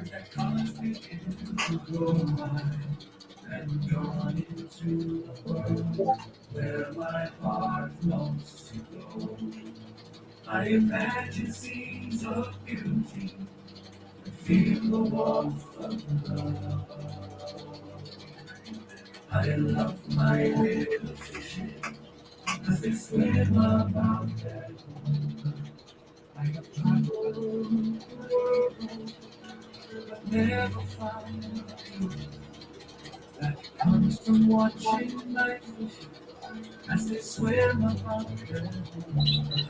and the colors begin to grow wide and drawn into a world where my heart longs to go. I imagine scenes of beauty and feel the warmth of love. I love my little fishes as they swim about their home. I have traveled the world but never found a peace that comes from watching my fishes as they swim about their home.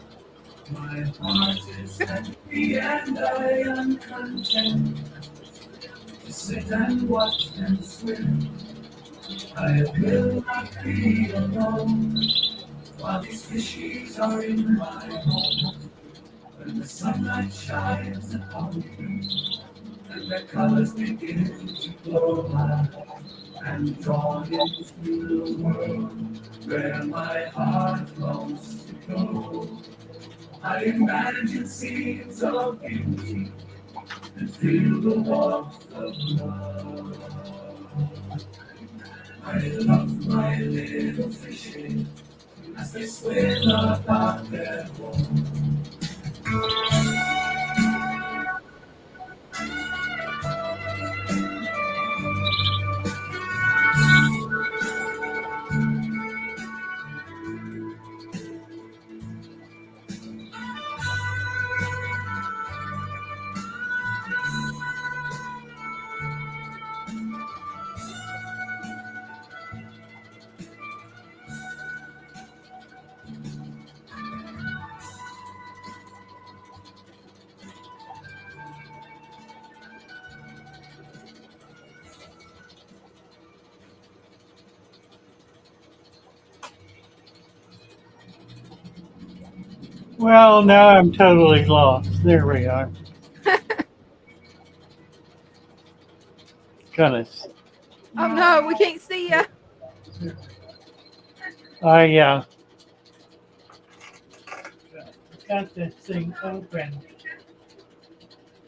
My heart is happy and I am content to sit and watch them swim. I will not be alone while these fishes are in my home. When the sunlight shines upon them and the colors begin to glow high and drawn into the world where my heart longs to go. I imagine scenes of beauty and feel the warmth of love. I love my little fishes as they swim about their home. Well, now I'm totally lost. There we are. Goodness. Oh no, we can't see you. I got this thing open.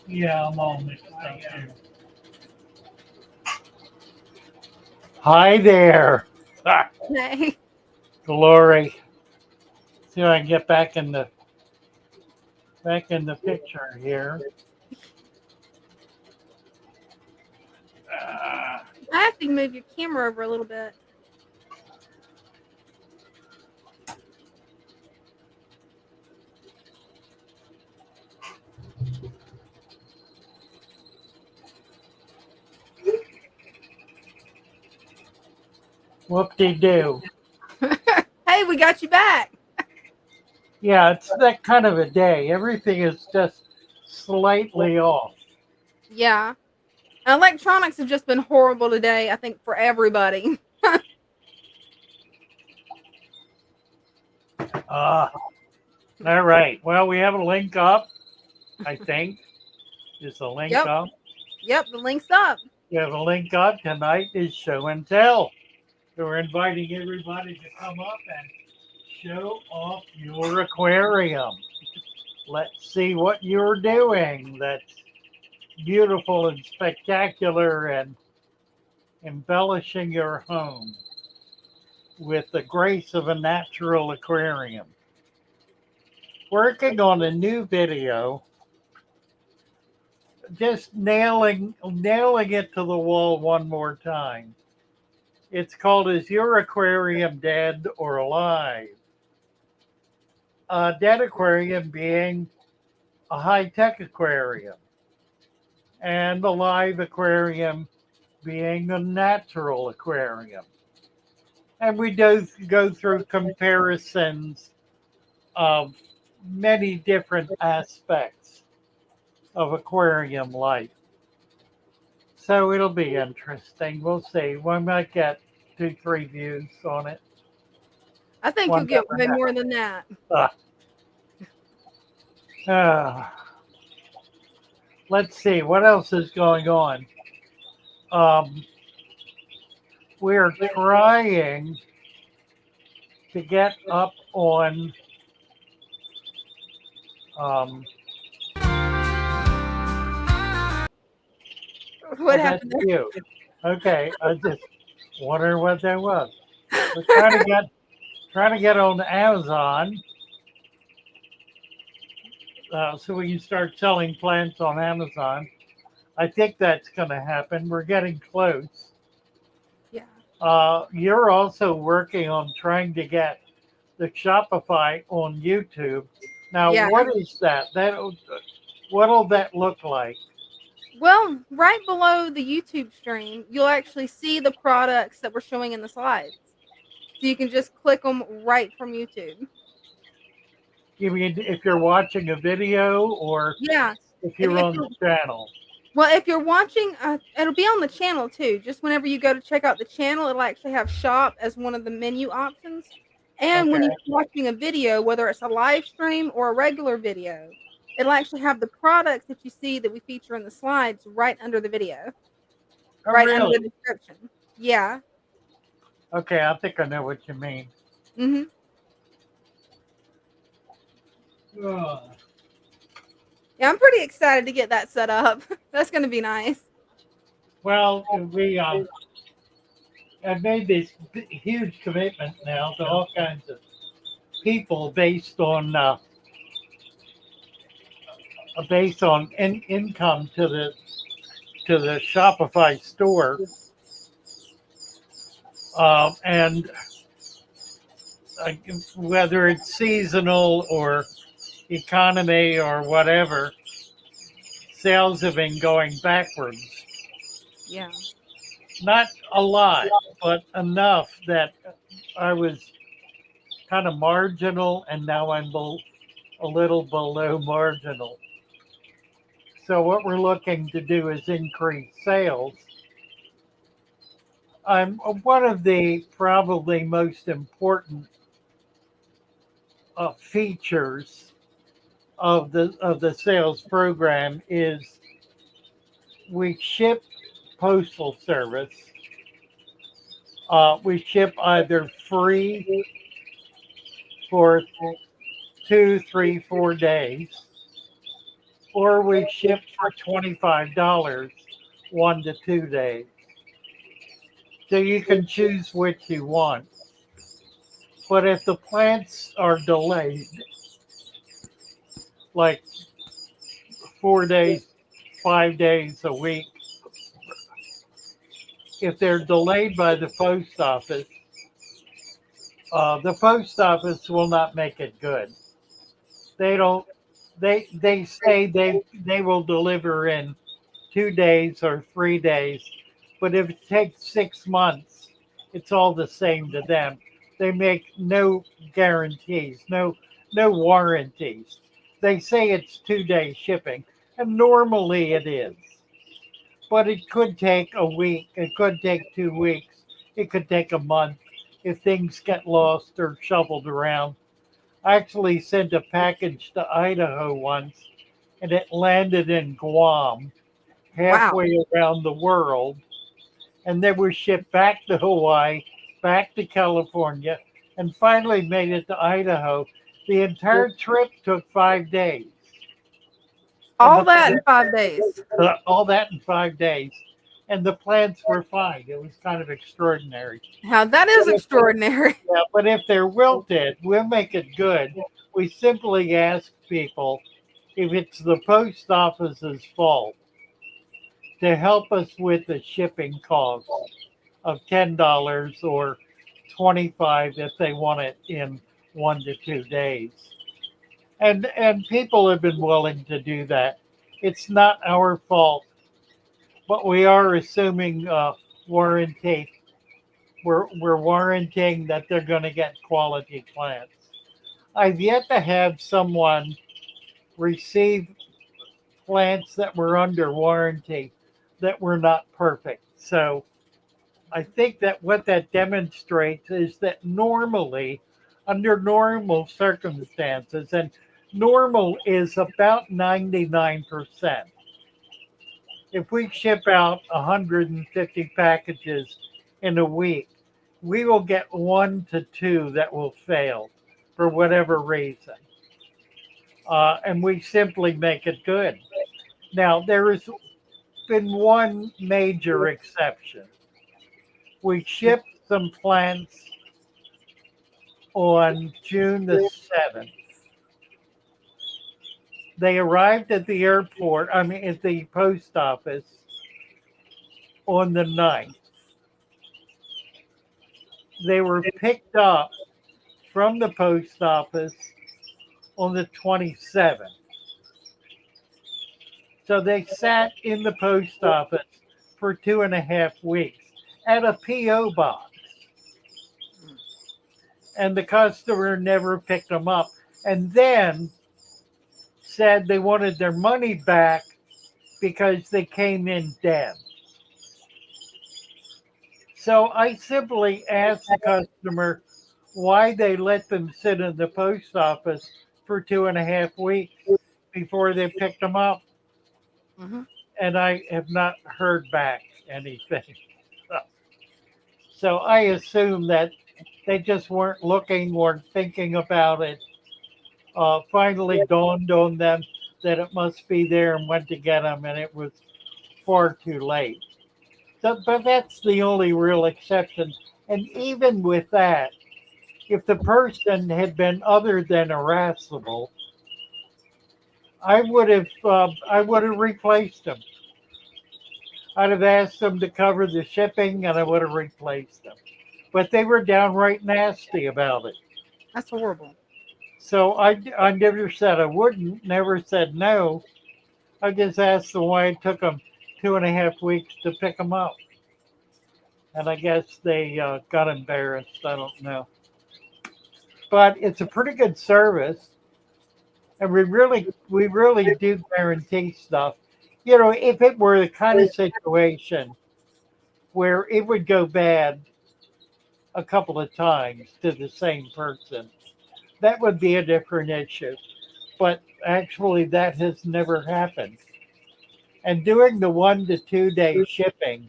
Yeah, I'm all mixed up here. Hi there. Ah, Hey. glory. See if I can get back in the picture here. Ah, I have to move your camera over a little bit. whoop-de-doo. Hey, we got you back. Yeah, it's that kind of a day. Everything is just slightly off. Yeah. Electronics have just been horrible today, I think, for everybody. Ah, all right. Well, we have a link up, I think. Is the link Yep. up? Yep, the link's up. We have a link up. Tonight is show and tell. So we're inviting everybody to come up and show off your aquarium. Let's see what you're doing. That's beautiful and spectacular and embellishing your home with the grace of a natural aquarium. Working on a new video, just nailing it to the wall one more time. It's called Is Your Aquarium Dead or Alive? A dead aquarium being a high-tech aquarium, and a live aquarium being a natural aquarium. And we do go through comparisons of many different aspects of aquarium life. So it'll be interesting. We'll see. We might get 2, 3 views on it. I think One you'll get way never more than that. Let's see what else is going on. We're trying to get up on What Oh, that's happened there? cute. Okay, I just wondering what that was. We're trying to get on Amazon, so we can start selling plants on Amazon. I think that's going to happen. We're getting close. Yeah. You're also working on trying to get the Shopify on YouTube. Now, Yeah. what is that? What'll that look like? Well, right below the YouTube stream, you'll actually see the products that we're showing in the slides. So you can just click them right from YouTube. You mean if you're watching a video or Yeah. if If you're if on you're the channel? If you're watching, it'll be on the channel too. Just whenever you go to check out the channel, it'll actually have shop as one of the menu options. And when you're Okay. watching a video, whether it's a live stream or a regular video, it'll actually have the products that you see that we feature in the slides right under the video, Oh, right under really? the description. Yeah. Okay, I think I know what you mean. Mhm. Ugh. Yeah, I'm pretty excited to get that set up. That's gonna be nice. Well, we have made this huge commitment now to all kinds of people based on income to the Shopify store, and uh, whether it's seasonal or economy or whatever, sales have been going backwards. Yeah. Not a lot, but enough that I was kind of marginal, and now a little below marginal. So what we're looking to do is increase sales. I'm one of the probably most important features of the sales program is we ship postal service. We ship either free for 2, 3, 4 days, or we ship for $25 1 to 2 days. So you can choose which you want. But if the plants are delayed, like 4 days, 5 days a week, if they're delayed by the post office will not make it good. They don't. They say they will deliver in 2 days or 3 days, but if it takes 6 months, it's all the same to them. They make no guarantees, no warranties. They say it's 2 day shipping, and normally it is. But it could take a week, it could take 2 weeks, it could take a month if things get lost or shoveled around. I actually sent a package to Idaho once and it landed in Guam, Wow. halfway around the world, and they were shipped back to Hawaii, back to California, and finally made it to Idaho. The entire trip took 5 days, and All that in 5 days. all that in 5 days, and the plants were fine. It was kind of extraordinary. Now that But is if, extraordinary. yeah, but if they're wilted, we'll make it good. We simply ask people if it's the post office's fault to help us with the shipping cost of $10 or 25 if they want it in 1 to 2 days. And people have been willing to do that. It's not our fault, but we are assuming warranty. We're warranting that they're going to get quality plants. I've yet to have someone receive plants that were under warranty that were not perfect. So I think that what that demonstrates is that normally, under normal circumstances, and normal is about 99%. If we ship out 150 packages in a week, we will get 1 to 2 that will fail for whatever reason. And we simply make it good. Now, there is been one major exception. We shipped some plants on June the 7th. They arrived at the airport, I mean, at the post office on the 9th. They were picked up from the post office on the 27th. So they sat in the post office for 2.5 weeks at a P.O. box. And the customer never picked them up. And then said they wanted their money back because they came in dead. So I simply asked the customer why they let them sit in the post office for 2.5 weeks before they picked them up. Hmm. And I have not heard back anything. So I assume that they just weren't looking, weren't thinking about it. Finally dawned on them that it must be there and went to get them, and it was far too late. So, but that's the only real exception. And even with that, if the person had been other than irascible, I would have replaced them. I'd have asked them to cover the shipping, and I would have replaced them. But they were downright nasty about it. That's horrible. So I never said I wouldn't, never said no. I just asked them why it took them 2.5 weeks to pick them up. And I guess they got embarrassed. I don't know. But it's a pretty good service. And we really do guarantee stuff. You know, if it were the kind of situation where it would go bad a couple of times to the same person, that would be a different issue. But actually, that has never happened. And doing the 1 to 2 day shipping,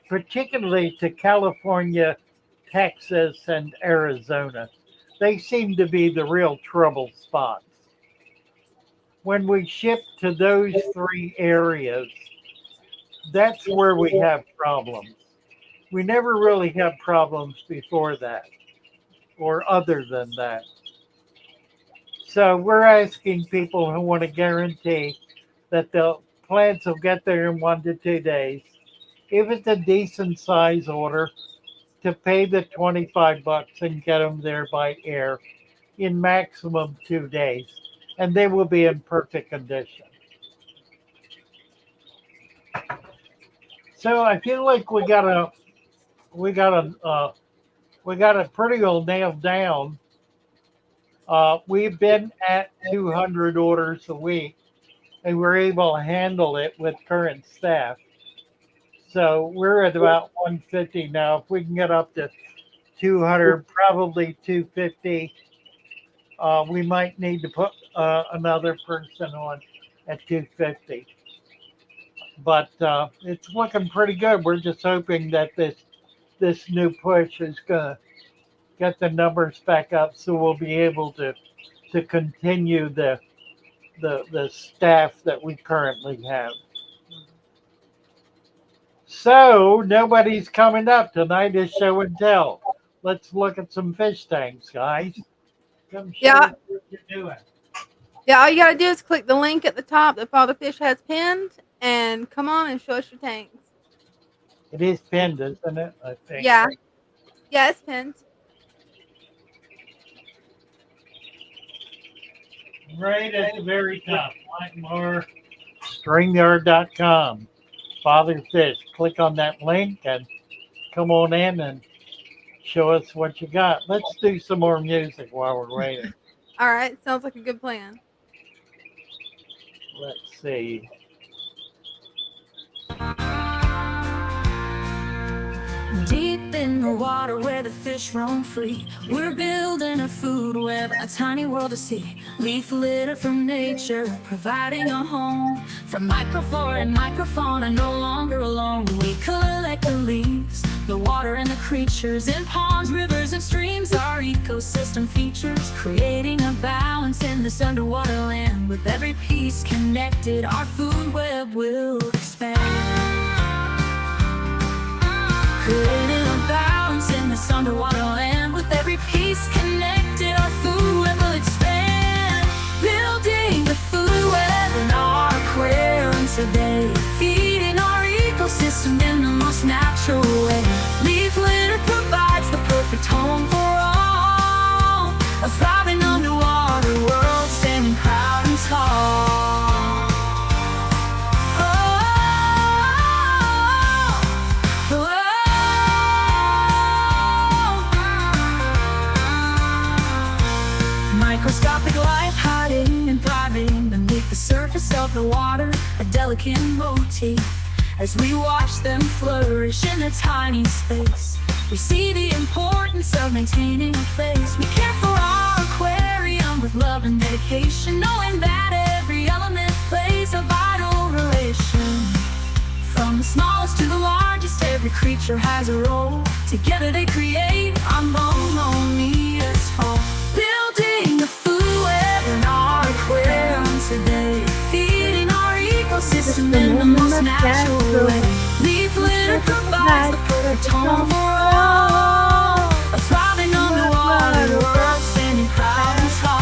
particularly to California, Texas, and Arizona, they seem to be the real trouble spots. When we ship to those three areas, that's where we have problems. We never really have problems before that or other than that. So we're asking people who want to guarantee that the plants will get there in 1 to 2 days. If it's a decent size order, to pay the $25 and get them there by air in maximum 2 days, and they will be in perfect condition. So I feel like we got a pretty well nailed down. We've been at 200 orders a week, and we're able to handle it with current staff. So we're at about 150 now. If we can get up to 200, probably 250, we might need to put another person on at 250. But it's looking pretty good. We're just hoping that this new push is gonna get the numbers back up, so we'll be able to continue the staff that we currently have. So nobody's coming up tonight. Is show and tell. Let's look at some fish tanks, guys. Come show Yeah, us what you're doing. yeah. All you gotta do is click the link at the top that Father Fish has pinned, and come on and show us your tanks. It is pinned, isn't it? I think. Yeah, yeah, it's pinned. Right at the very top. Like more StringYard.com. Father Fish. Click on that link and come on in and show us what you got. Let's do some more music while we're waiting. All right, sounds like a good plan. Let's see. Deep in the water where the fish roam free, we're building a food web, a tiny world to see. Leaf litter from nature, providing a home. From microflora and microfauna, no longer alone. We collect the leaves, The water and the creatures in ponds, rivers, and streams are ecosystem features, creating a balance in this underwater land. With every piece connected, our food web will expand. Creating a balance in this underwater land. With every piece connected, our food web will expand. Building the food web in our aquarium today, feeding our ecosystem in the most natural way. Leaf litter provides the perfect home for all, a thriving underwater world standing proud and tall. Microscopic life hiding and thriving beneath the surface of the water, a delicate motif. As we watch them flourish in a tiny space, we see the importance of maintaining a place. We care for our aquarium with love and dedication, knowing that every element plays a vital relation. From the smallest to the largest, every creature has a role. Together they create our monotonous home. Building the food web in our aquarium today, feeding our ecosystem in the most natural way. Leaf litter provides the perfect home for all, a thriving underwater world standing proud and tall.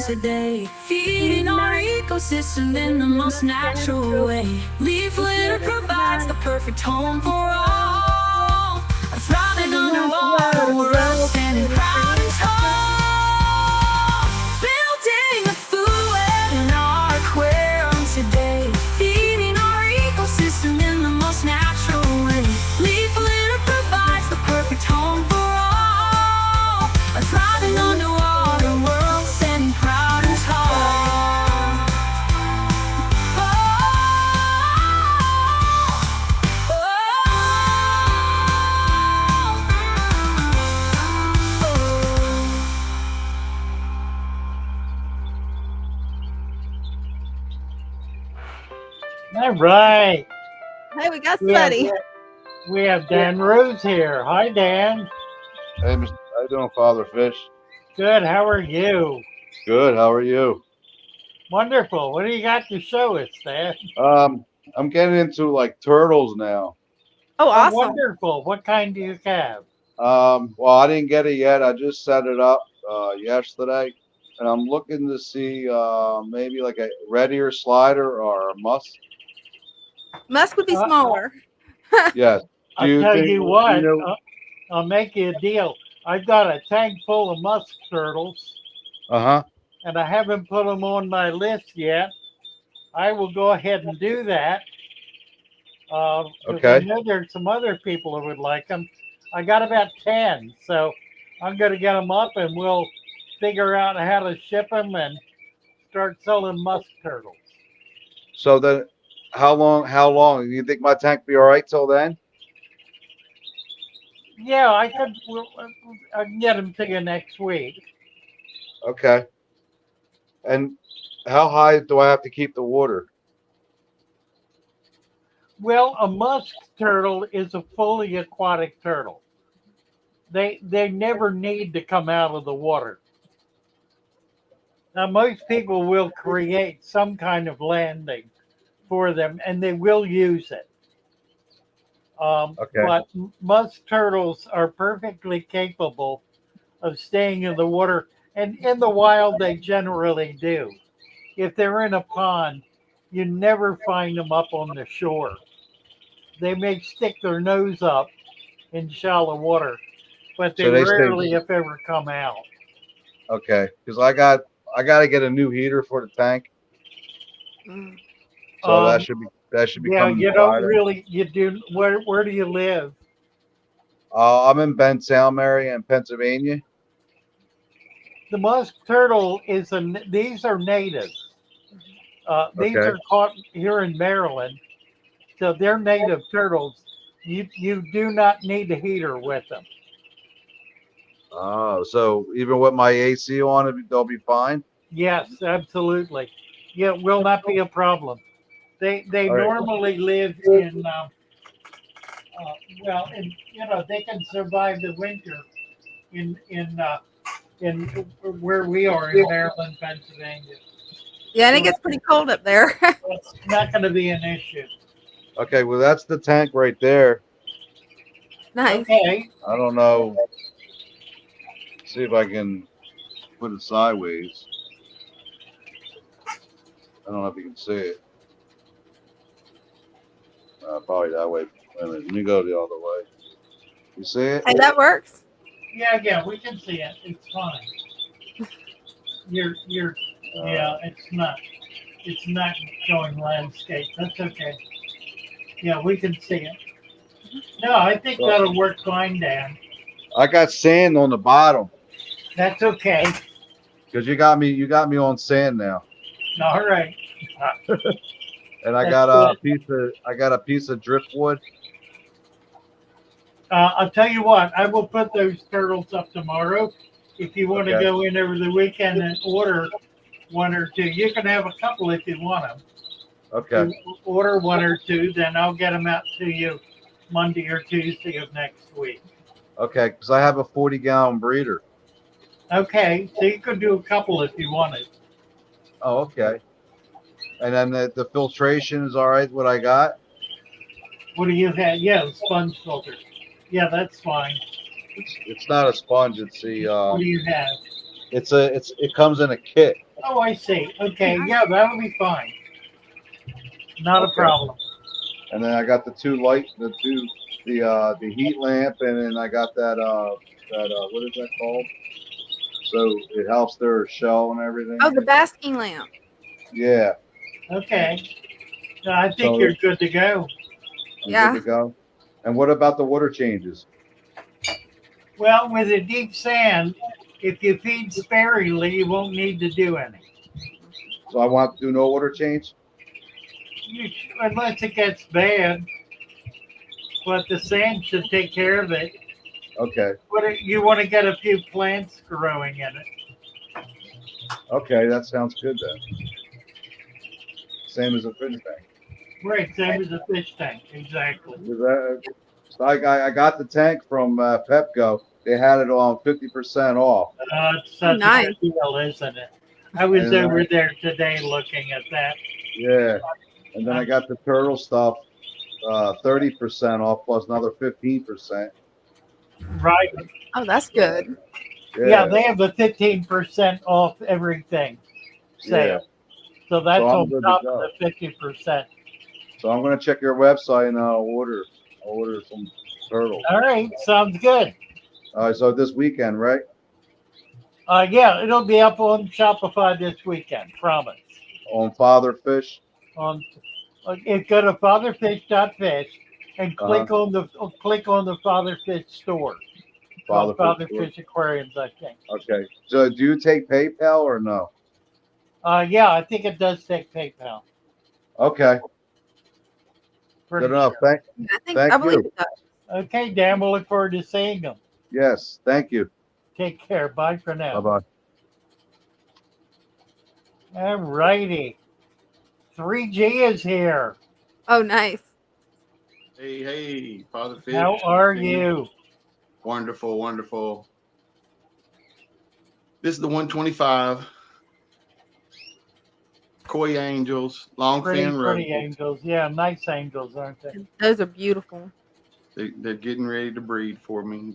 Today, feeding our ecosystem in the most natural way. Leaf litter provides the perfect home for all, a thriving underwater world standing proud and tall. Building a food web in our aquarium today, feeding our ecosystem in the most natural way. Leaf litter provides the perfect home for all, a thriving underwater world standing proud and tall. All right. Hey, we got We have, somebody. we have Dan Rose here. Hi, Dan. Hey, how you doing, Father Fish? Good. How are you? Good. How are you? Wonderful. What do you got to show us, Dan? I'm getting into like turtles now. Oh, Oh, awesome. wonderful. What kind do you have? Well, I didn't get it yet. I just set it up yesterday, and I'm looking to see maybe like a red ear slider or a musk. Musk would be Uh, smaller. Yes. Do I'll you tell think? you You what. know? I'll make you a deal. I've got a tank full of musk turtles, Uh-huh. and I haven't put them on my list yet. I will go ahead and do that because I Okay. know there's some other people who would like them. I got about 10, so I'm going to get them up, and we'll figure out how to ship them and start selling musk turtles. So then, how long? How long? You think my tank be all right till then? Yeah, I could. I can get them to you next week. Okay. And how high do I have to keep the water? Well, a musk turtle is a fully aquatic turtle. They never need to come out of the water. Now, most people will create some kind of landing for them, and they will use it. Okay. But musk turtles are perfectly capable of staying in the water, and in the wild, they generally do. If they're in a pond, you never find them up on the shore. They may stick their nose up in shallow water, but they So they stay. rarely, if ever, come out. Okay. Because I got to get a new heater for the tank. Mm. So Um, that should be yeah, coming you don't Friday. really. You do. Where do you live? I'm in Bensalem area in Pennsylvania. The musk turtle is a. These are natives. These Okay. are caught here in Maryland, so they're native turtles. You do not need a heater with them. Oh, so even with my AC on, they'll be fine. Yes, absolutely. Yeah, it will not be a problem. They All right. normally live in well, and they can survive the winter in where we are in Maryland, Pennsylvania. Yeah, and it So gets pretty cold up there. it's not going to be an issue. Okay, well that's the tank right there. Nice. Okay. I don't know. See if I can put it sideways. I don't know if you can see it. Probably that way. Wait a minute. Let me go the other way. You see it? Hey, that works. Yeah, we can see it. It's fine. You're yeah, it's not showing landscape. That's okay. Yeah, we can see it. No, I think So, that'll work fine, Dan. I got sand on the bottom That's okay. because you got me on sand now, All right. and I That's got good. a piece of driftwood. I'll tell you what, I will put those turtles up tomorrow. If you want to Okay. go in over the weekend and order one or two, you can have a couple if you want them. Okay. You order one or two, then I'll get them out to you Monday or Tuesday of next week. Okay, because I have a 40-gallon breeder. Okay, so you could do a couple if you wanted. Oh, okay. And then the filtration is all right. What I got? What do you have? Yeah, the sponge filter. Yeah, that's fine. It's not a sponge. It's What do you have? it comes in a kit. Oh, I see. Okay, yeah, that'll be fine. Not a Okay. problem. And then I got the heat lamp, and then I got that what is that called? So it helps their shell and everything. Oh, the basking lamp. Yeah. Okay. So I think So you're good to go. I'm Yeah. good to go. And what about the water changes? Well, with a deep sand, if you feed sparingly, you won't need to do any. So I want to do no water change? Unless it gets bad. But the sand should take care of it. Okay. You want to get a few plants growing in it. Okay, that sounds good then. Same as a fish tank. Right, same as a fish tank, exactly. So I got the tank from Pepco. They had it on 50% off. It's such nice. a good deal, isn't it? I was And, over there today looking at that. Yeah. And then I got the turtle stuff 30% off plus another 15%. Right. Oh, that's good. Yeah, they have the 15% off everything sale. Yeah. So that's So I'm on good to top go. of the 50%. So I'm gonna check your website and I'll order some turtles. All right, sounds good. All right, so this weekend, right? Yeah, it'll be up on Shopify this weekend, promise. On Father Fish. On go to fatherfish.fish and click on the Father Fish store. Father Fish Aquariums, I think. Okay. So do you take PayPal or no? Yeah, I think it does take PayPal. Okay. Pretty Good enough. sure. I believe you. it does. Okay, Dan, we'll look forward to seeing them. Yes. Thank you. Take care. Bye for now. Bye bye. All righty. 3G is here. Oh, nice. Hey, Father Fish. How are you? Wonderful, wonderful. This is the 125 Koi Angels, long Pretty fin rose. angels. Yeah, nice angels, aren't they? Those are beautiful. They're getting ready to breed for me.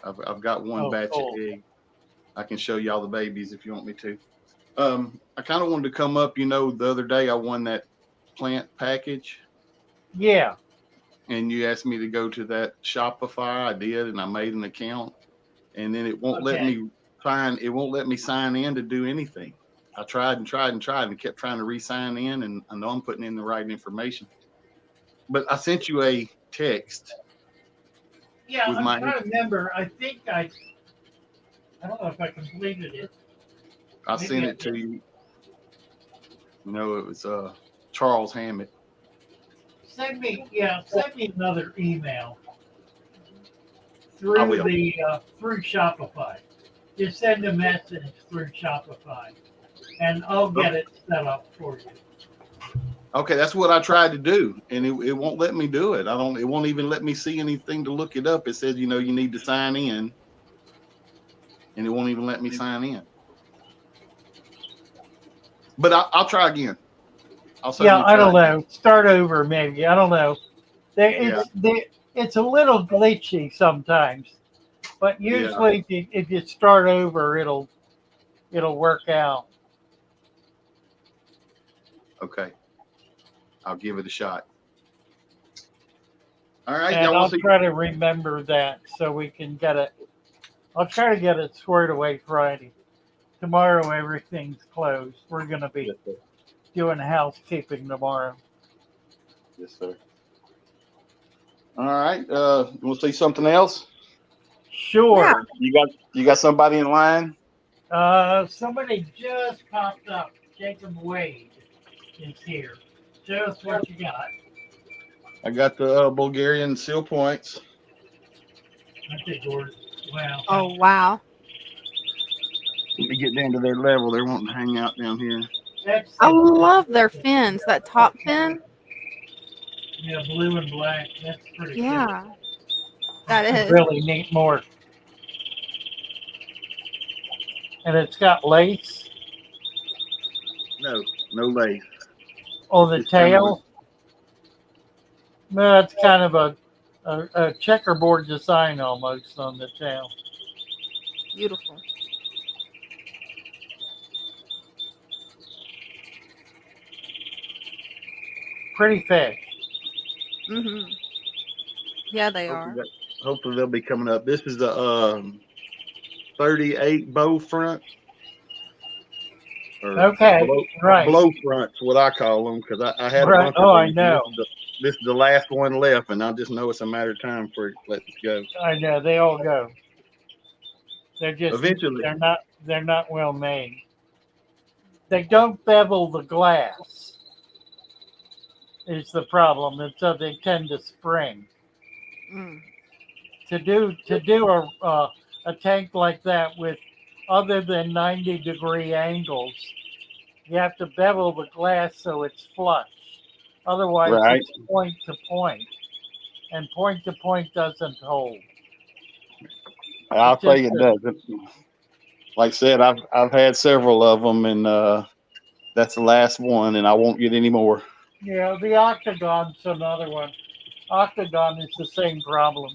I've got one batch cool. of egg. I can show y'all the babies if you want me to. I kind of wanted to come up. The other day I won that plant package. Yeah. And you asked me to go to that Shopify. I did, and I made an account. And then it won't let me sign in to do anything. I tried and kept trying to re-sign in, and I know I'm putting in the right information. But I sent you a text. Yeah, I'm trying to remember. I think I don't know if I completed it. I sent it to you. It was Charles Hammett. send me another email I through will. through Shopify. Just send a message through Shopify, and I'll get it set up for you. Okay, that's what I tried to do, and it won't let me do it. It won't even let me see anything to look it up. It says, you need to sign in, and it won't even let me sign in. But I'll try again. I'll Yeah, certainly I don't try. know. Start over, maybe. I don't know. It's a little glitchy sometimes, but Yeah. usually if you start over, it'll work out. Okay. I'll give it a shot. All right. And Y'all want I'll to see? try to remember that so we can get it. I'll try to get it squared away Friday. Tomorrow everything's closed. We're gonna be Yes, sir. doing housekeeping tomorrow. Yes, sir. All right. We'll see something else. Sure. You got somebody in line? Somebody just popped up. Jacob Wade is here. Show us what you got. I got the Bulgarian seal points. I think we're well. Oh wow. Let me get down to their level. They're wanting to hang out down here. That's I love their fins. That top fin. yeah, blue and black. That's pretty cool. Yeah, that is. Really neat morph. And it's got lace No lace. on the It's kind of tail. No, it's kind of a checkerboard design almost on the tail. Beautiful. Pretty fish. Mhm. Yeah, they hopefully, are. hopefully they'll be coming up. This is the 38 bow front. Or Okay, right. blow fronts, what I call them, because I had a Right. bunch Oh, of I these. know. This is the last one left, and I just know it's a matter of time for it lets go. I know. They all go. Eventually, They're not well made. They don't bevel the glass. Is the problem, and so they tend to spring. Mm. To do a tank like that with other than 90-degree angles, you have to bevel the glass so it's flush. Otherwise, right? it's point to point, and point to point doesn't hold. I'll It's tell just you, it does. Like I said, I've had several of them, and that's the last one, and I won't get any more. the octagon's another one. Octagon is the same problem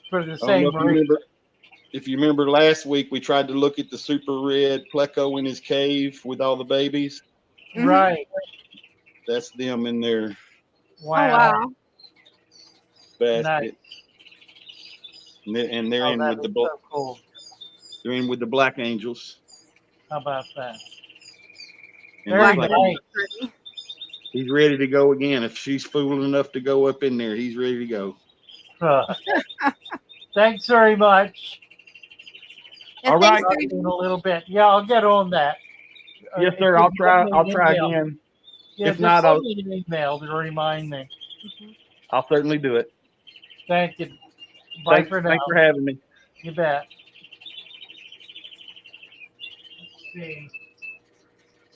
for the I don't know same reason. if you remember last week, we tried to look at the super red pleco in his cave with all the babies. Mhm. Right. That's them in their Oh Wow. wow. Nice. basket, and they're Oh, in that with is so cool. they're in with the black angels. How about that? And Very looks like nice. Pretty. he's ready to go again. If she's fool enough to go up in there, he's ready to go. Thanks very much. And All thanks right. for In a little bit. Yeah, I'll get on that. Yes, If sir. you I'll try. send me I'll an try email- again. Yeah, If just not, send me an email to remind me. I'll certainly do it. Thank you. Bye for now. Thanks for having me. You bet. Let's see.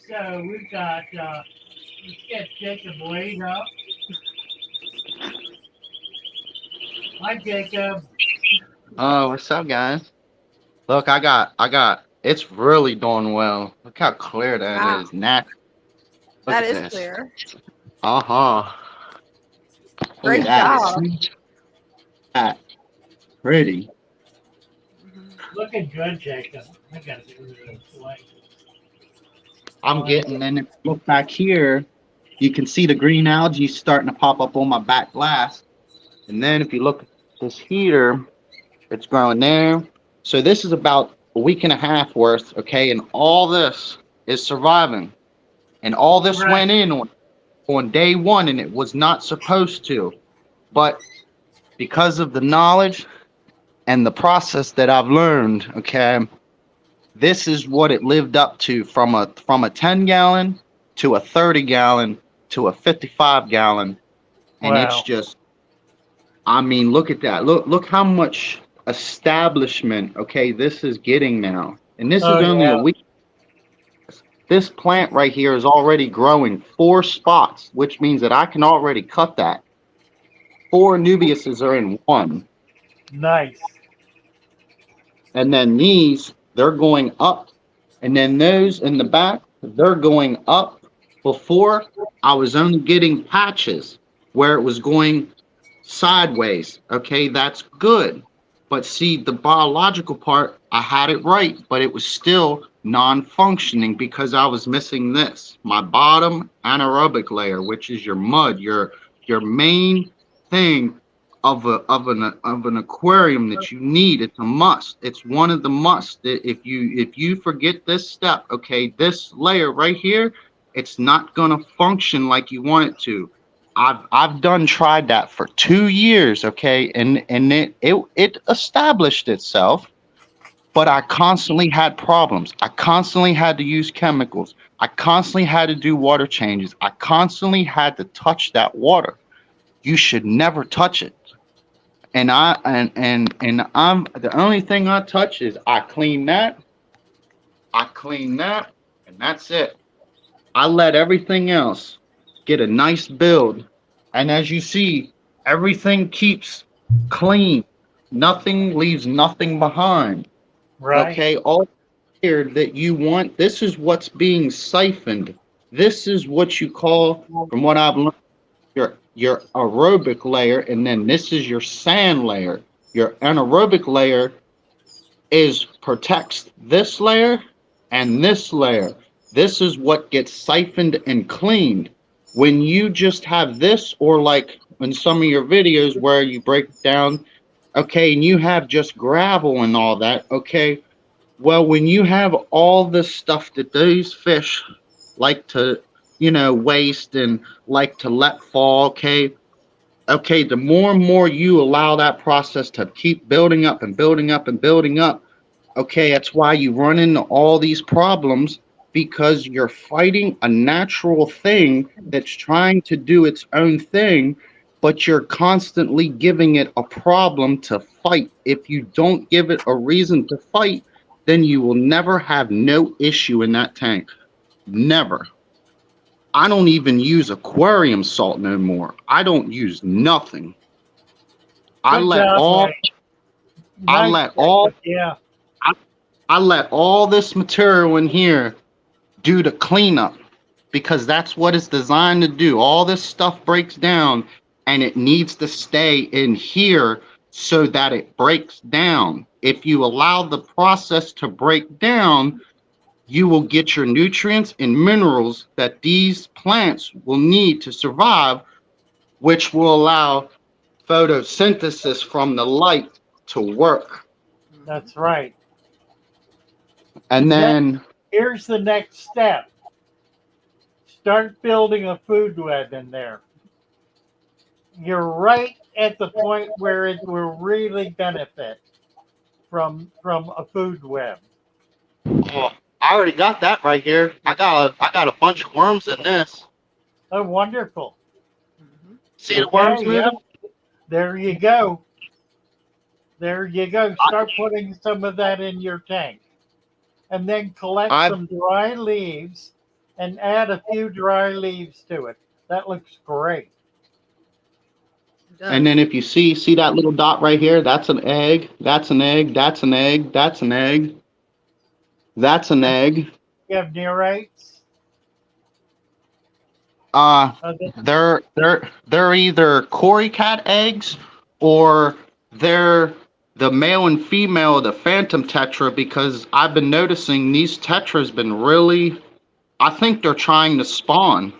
So we've got let's get Jacob Wade up. Hi Jacob. Oh, what's up, guys? Look, it's really doing well. Look how clear that Wow. is. Natural. Look that at is this. clear. Uh-huh. Look Great at that. job. That. Pretty. Mhm. Looking good, Jacob. I gotta get rid of this light. I'm getting, and if you look back here, you can see the green algae starting to pop up on my back glass. And then if you look at this heater, it's growing there. So this is about a week and a half worth, okay? And all this is surviving. And all this Right. went in on day one, and it was not supposed to. But because of the knowledge and the process that I've learned, okay, this is what it lived up to from a 10 gallon to a 30 gallon to a 55 gallon, and it's Wow. just, I mean, look at that. Look how much establishment, okay, this is getting now. And this is Oh only a yeah. week. This plant right here is already growing 4 spots, which means that I can already cut that. 4 Nubiuses are in one. Nice. And then these, they're going up. And then those in the back, they're going up. Before, I was only getting patches where it was going sideways. Okay, that's good. But see, the biological part, I had it right, but it was still non-functioning because I was missing this, my bottom anaerobic layer, which is your mud, your main thing of an aquarium that you need. It's a must. It's one of the must. If you forget this step, okay, this layer right here, it's not gonna function like you want it to. I've done tried that for 2 years, okay, and it established itself, but I constantly had problems. I constantly had to use chemicals. I constantly had to do water changes. I constantly had to touch that water. You should never touch it. And I'm the only thing I touch is I clean that, and that's it. I let everything else get a nice build. And as you see, everything keeps clean. Nothing leaves nothing behind. Right. Okay, all here that you want, this is what's being siphoned. This is what you call, from what I've learned, your aerobic layer, and then this is your sand layer. Your anaerobic layer is protects this layer and this layer. This is what gets siphoned and cleaned. When you just have this, or like in some of your videos where you break it down, okay, and you have just gravel and all that, okay, well, when you have all this stuff that these fish like to, waste and like to let fall, okay, the more and more you allow that process to keep building up and building up and building up, okay, that's why you run into all these problems, because you're fighting a natural thing that's trying to do its own thing, but you're constantly giving it a problem to fight. If you don't give it a reason to fight, then you will never have no issue in that tank. Never. I don't even use aquarium salt no more. I don't use nothing. I Good let job, all Mike. I Nice. let all Yeah. I, I let all this material in here do the cleanup, because that's what it's designed to do. All this stuff breaks down and it needs to stay in here so that it breaks down. If you allow the process to break down, you will get your nutrients and minerals that these plants will need to survive, which will allow photosynthesis from the light to work. Mhm. That's right. And Next, then, here's the next step. Start building a food web in there. You're right at the point where it will really benefit from a food web. oh, I already got that right here. I got a bunch of worms in this. Oh, wonderful. Mhm. See the Okay, worms yep. moving? There you go. There you go. Start putting some of that in your tank. And then collect I've some dry leaves and add a few dry leaves to it. That looks great. It and does. then if you see that little dot right here, that's an egg. That's an egg. That's an egg. That's an egg. That's an egg. You have nerites. Uh, Uh, the they're either Cory cat eggs, or they're the male and female of the phantom tetra, because I've been noticing these tetras been really, I think they're trying to spawn.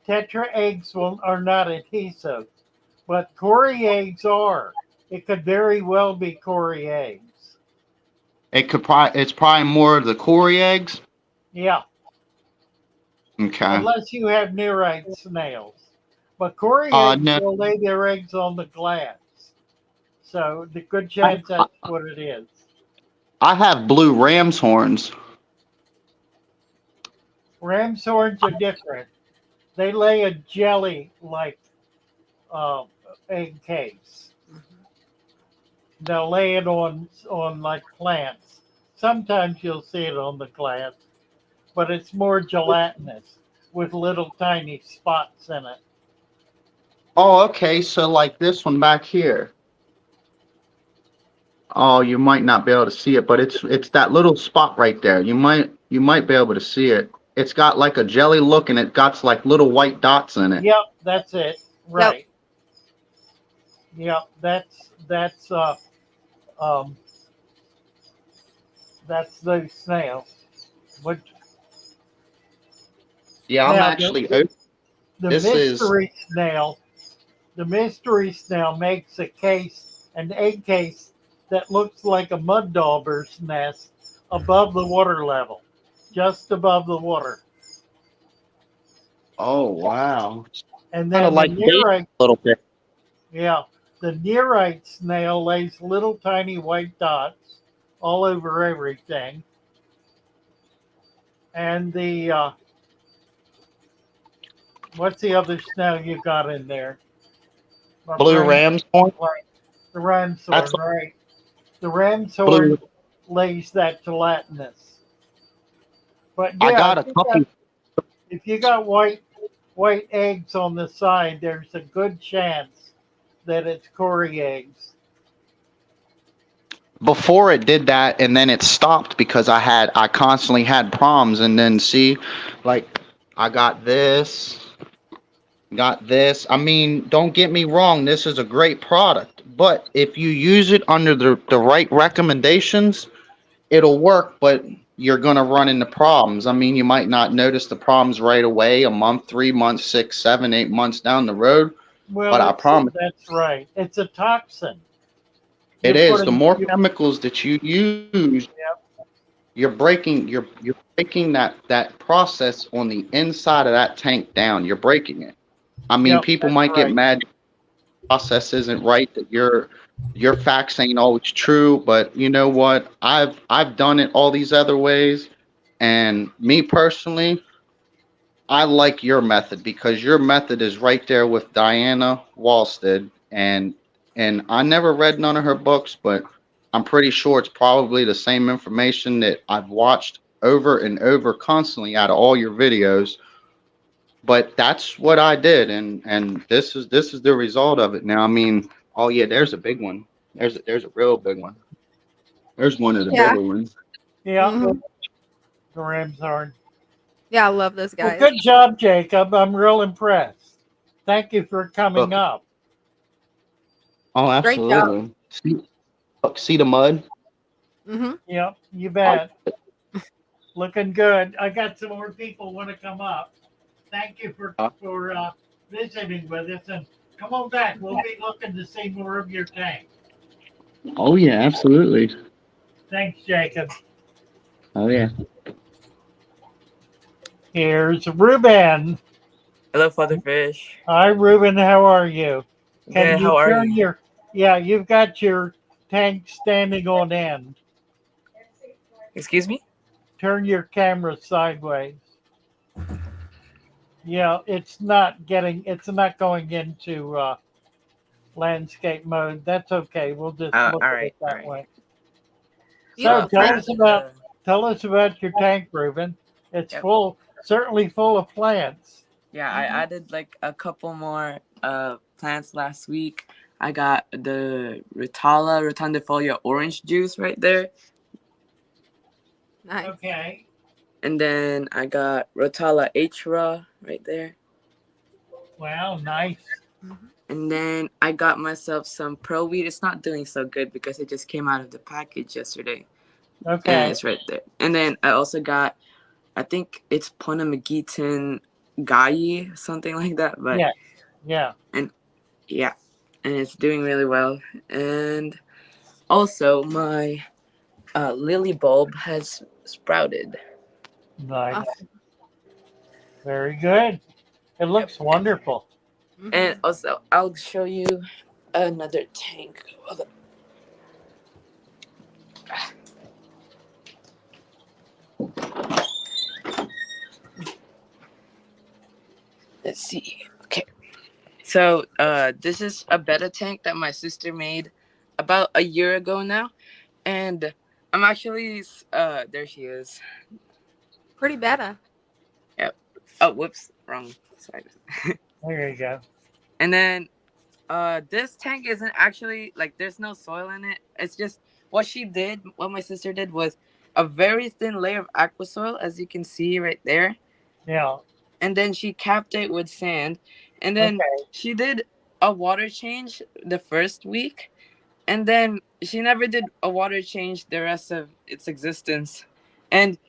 tetra eggs are not adhesive, but Cory eggs are. It could very well be Cory eggs. It's probably more of the Cory eggs. Yeah, Okay. unless you have nerite snails. But Cory eggs No, will lay their eggs on the glass. So the good I, chance that's what it is. I have blue ram's horns. Ram's horns are different. they lay a jelly like uh, egg case. Mhm. They'll lay it on like plants. Sometimes you'll see it on the glass, but it's more gelatinous with little tiny spots in it. Oh, okay. So like this one back here. Oh, you might not be able to see it, but it's that little spot right there. You might be able to see it. It's got like a jelly look and it got like little white dots in it. Yep, that's it. Yep. Right. Yep, um that's the snail. What Yeah, I'm now actually the this is mystery snail makes a case, an egg case that looks like a mud dauber's nest above the water level, just above the water. oh wow. And Kind of then the like bait nearite, a little bit. yeah, the nearite snail lays little tiny white dots all over everything. And the what's the other snail you got in there? My Blue brain ram's horn. blank. The That's ramshorn, right? The blue. ramshorn lays that gelatinous. But I yeah, got a couple if you got white eggs on the side, there's a good chance that it's Cory eggs. before it did that and then it stopped because I constantly had problems and then see like I got this. I mean, don't get me wrong, this is a great product, but if you use it under the right recommendations, it'll work, but you're gonna run into problems. I mean, you might not notice the problems right away, a month, 3 months, 6, 7, 8 months down the road, but Well, I promise that's right. It's a toxin. it You're is. The putting more you chemicals that you use, yeah, you're breaking that process on the inside of that tank down. You're breaking it. I mean, yep, people that's might get right. mad the process isn't right, that your facts ain't always true, but you know what? I've done it all these other ways, and me personally, I like your method because your method is right there with Diana Walstead, and I never read none of her books, but I'm pretty sure it's probably the same information that I've watched over and over constantly out of all your videos. But that's what I did, and this is the result of it. Now, I mean, oh yeah, there's a big one. There's a real big one. There's one of the Yeah. bigger ones. Yeah, Hmm. the ramshorn. Yeah, I love those Well, guys. good job, Jacob. I'm real impressed. Thank you for coming Look, up. oh, Great job. absolutely. See the mud. Hmm. Yep, you Oh, bet. Looking good. I got some more people want to come up. Thank you for visiting with us, and come on back. We'll be looking to see more of your tank. oh yeah, absolutely. Thanks, Jacob. Oh yeah. Here's Ruben. Hello, Father Fish. Hi, Ruben. How are you? Can Good, you how are turn you? your? Yeah, you've got your tank standing on end. Excuse me? Turn your camera sideways. Yeah, it's not getting. It's not going into landscape mode. That's okay. We'll just look All at it right, all that right. way. So Beautiful tell tank. us Probably about the. tell us about your tank, Ruben. It's Yep. full, certainly full of plants. Yeah, I Hmm. added like a couple more plants last week. I got the Rotala rotundifolia orange juice right there. Nice. Okay. And then I got Rotala Hra right there. Wow, nice. Hmm. And then I got myself some Pro Weed. It's not doing so good because it just came out of the package yesterday. And Okay. it's right there. And then I also got, I think it's Ponamagitan Gai, something like that. But, Yeah. Yeah. and yeah, and it's doing really well. And also, my lily bulb has sprouted. Nice. Awesome. Very good. It Yep. looks wonderful. And Hmm. also, I'll show you another tank. let's see. Okay. So this is a betta tank that my sister made about a year ago now, and I'm actually there she is. Pretty better. Yep. Oh, whoops, wrong side. There you go. And then this tank isn't actually like there's no soil in it. It's just what my sister did was a very thin layer of aqua soil, as you can see right there. Yeah. And then she capped it with sand. And then Okay. she did a water change the first week. And then she never did a water change the rest of its existence. And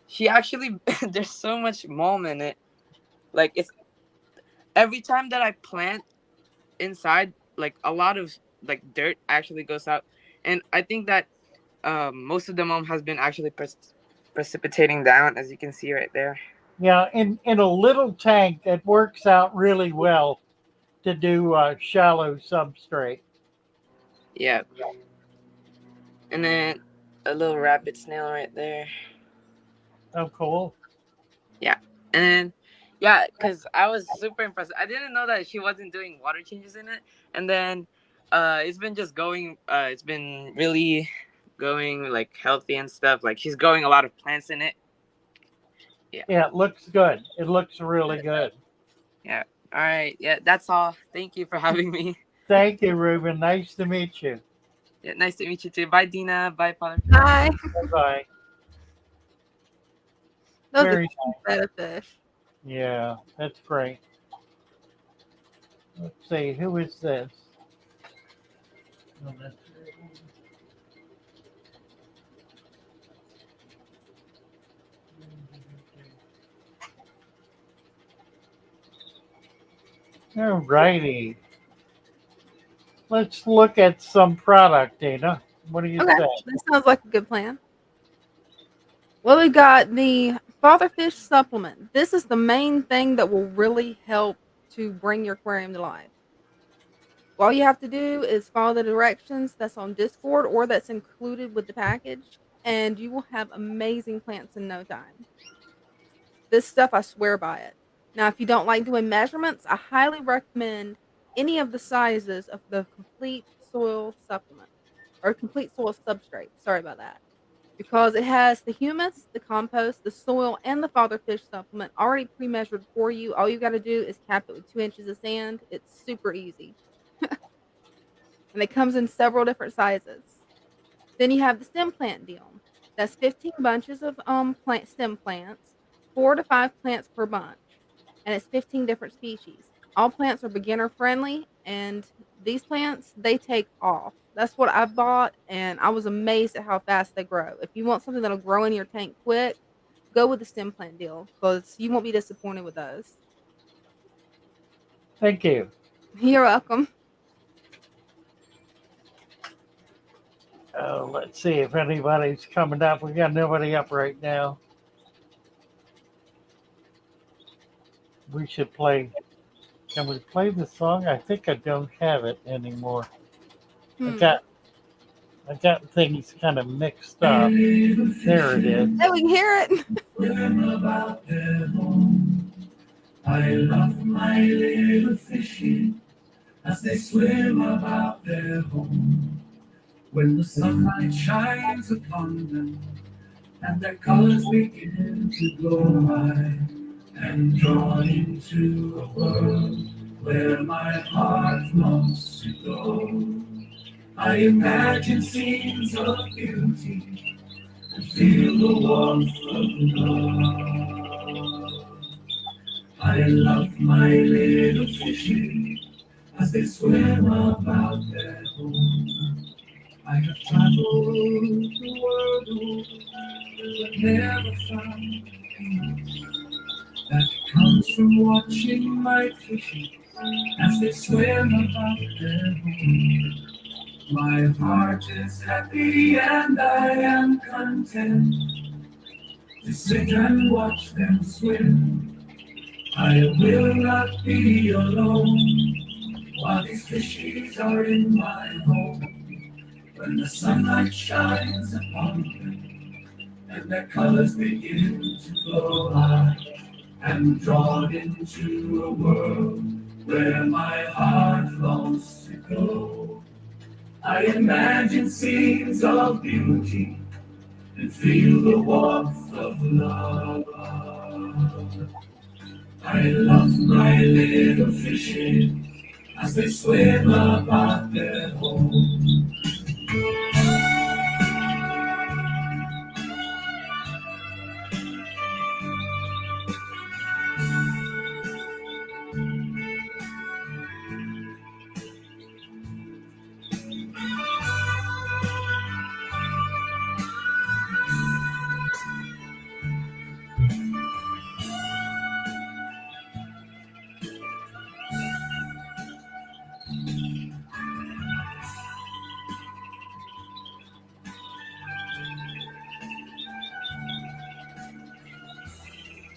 she actually there's so much mulm in it. Like it's every time that I plant inside, like a lot of like dirt actually goes out. And I think that most of the mulm has been actually precipitating down, as you can see right there. Yeah. In a little tank, it works out really well to do shallow substrate. Yeah. And then a little rabbit snail right there. Oh, cool. Yeah. And then, yeah, because I was super impressed. I didn't know that she wasn't doing water changes in it. And then it's been just going, it's been really going like healthy and stuff. Like she's growing a lot of plants in it. Yeah. Yeah, it looks good. It looks really good. Yeah. All right. Yeah, that's all. Thank you for having me. Thank you, Ruben. Nice to meet you. Yeah, nice to meet you too. Bye, Dina. Bye, Father. Hi. Bye bye. Those are Very cute betta fish. Yeah, that's great. Let's see, who is this? Oh, that's all righty. Let's look at some product, Dina. What do you Okay, say? that sounds like a good plan. Well, we got the fatherfish supplement. This is the main thing that will really help to bring your aquarium to life. All you have to do is follow the directions that's on Discord or that's included with the package, and you will have amazing plants in no time. This stuff, I swear by it. Now, if you don't like doing measurements, I highly recommend any of the sizes of the complete soil supplement or complete soil substrate. Sorry about that. Because it has the humus, the compost, the soil, and the father fish supplement already pre measured for you. All you got to do is cap it with 2 inches of sand. It's super easy. And it comes in several different sizes. Then you have the stem plant deal. That's 15 bunches of plant stem plants, 4 to 5 plants per bunch, and it's 15 different species. All plants are beginner friendly, and these plants they take off. That's what I bought, and I was amazed at how fast they grow. If you want something that'll grow in your tank quick, go with the stem plant deal because you won't be disappointed with those. Thank you. You're welcome. Let's see if anybody's coming up. We got nobody up right now. We should play. Can we play the song? I think I don't have it anymore. I Hmm. got I got things kind of mixed up. There it is. Hey, we can hear it. Swim about their home. I love my little fishy as they swim about their home. When the sunlight shines upon them and their colors begin to glow, I am drawn into a world where my heart longs to go. I imagine scenes of beauty and feel the warmth of love. I love my little fishes as they swim about their home. I have traveled the world over, but never found peace that comes from watching my fishes as they swim about their home. My heart is happy and I am content to sit and watch them swim. I will not be alone while these fishes are in my home. When the sunlight shines upon them and their colors begin to glow, I and drawn into a world where my heart longs to go. I imagine scenes of beauty and feel the warmth of love. I love my little fishes as they swim about their home.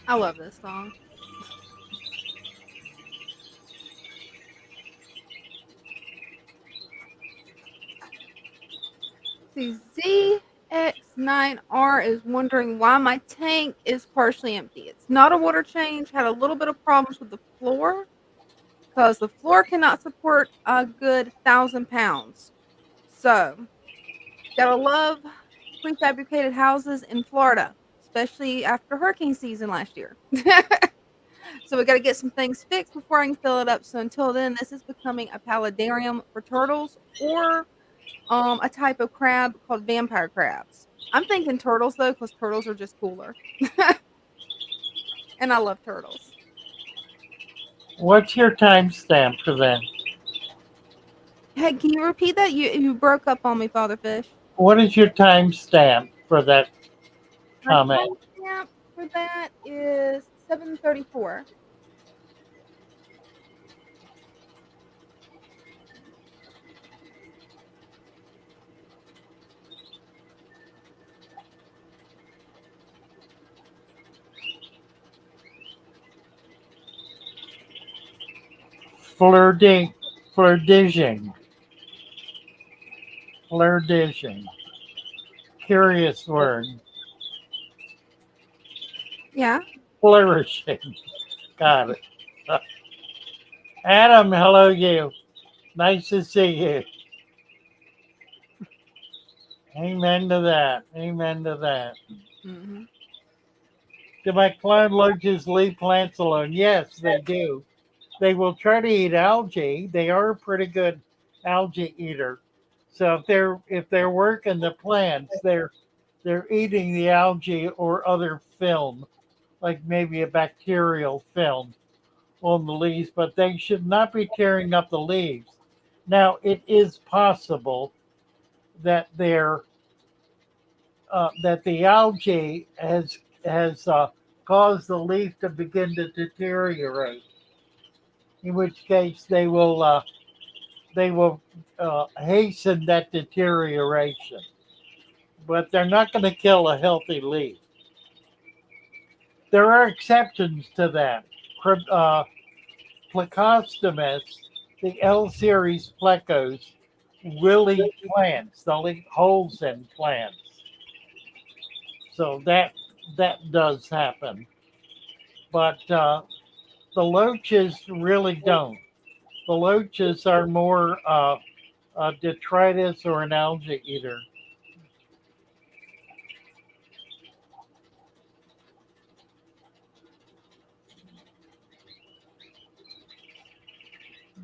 I love this song. See, ZX9R is wondering why my tank is partially empty. It's not a water change. Had a little bit of problems with the floor because the floor cannot support a good 1,000 pounds. So, gotta love prefabricated houses in Florida, especially after hurricane season last year. So we got to get some things fixed before I can fill it up. So until then, this is becoming a paludarium for turtles or a type of crab called vampire crabs. I'm thinking turtles though, because turtles are just cooler, and I love turtles. What's your timestamp for that? Hey, can you repeat that? You broke up on me, Father Fish. What is your timestamp for that My comment? timestamp for that is 7:34. Flirting, flirting, flirting. Curious word. Yeah. Flourishing. Got it. Adam, hello you. Nice to see you. Amen to that. Amen to that. Hmm. Do my clown loaches leave plants alone? Yes, they do. They will try to eat algae. They are a pretty good algae eater. So if they're working the plants, they're eating the algae or other film, like maybe a bacterial film on the leaves, but they should not be tearing up the leaves. Now, it is possible that that the algae has caused the leaf to begin to deteriorate. In which case, they will hasten that deterioration, but they're not going to kill a healthy leaf. There are exceptions to that. Plecostomus, the L series plecos, will eat plants. They'll eat holes in plants. So that does happen. But the loaches really don't. The loaches are more a detritus or an algae eater.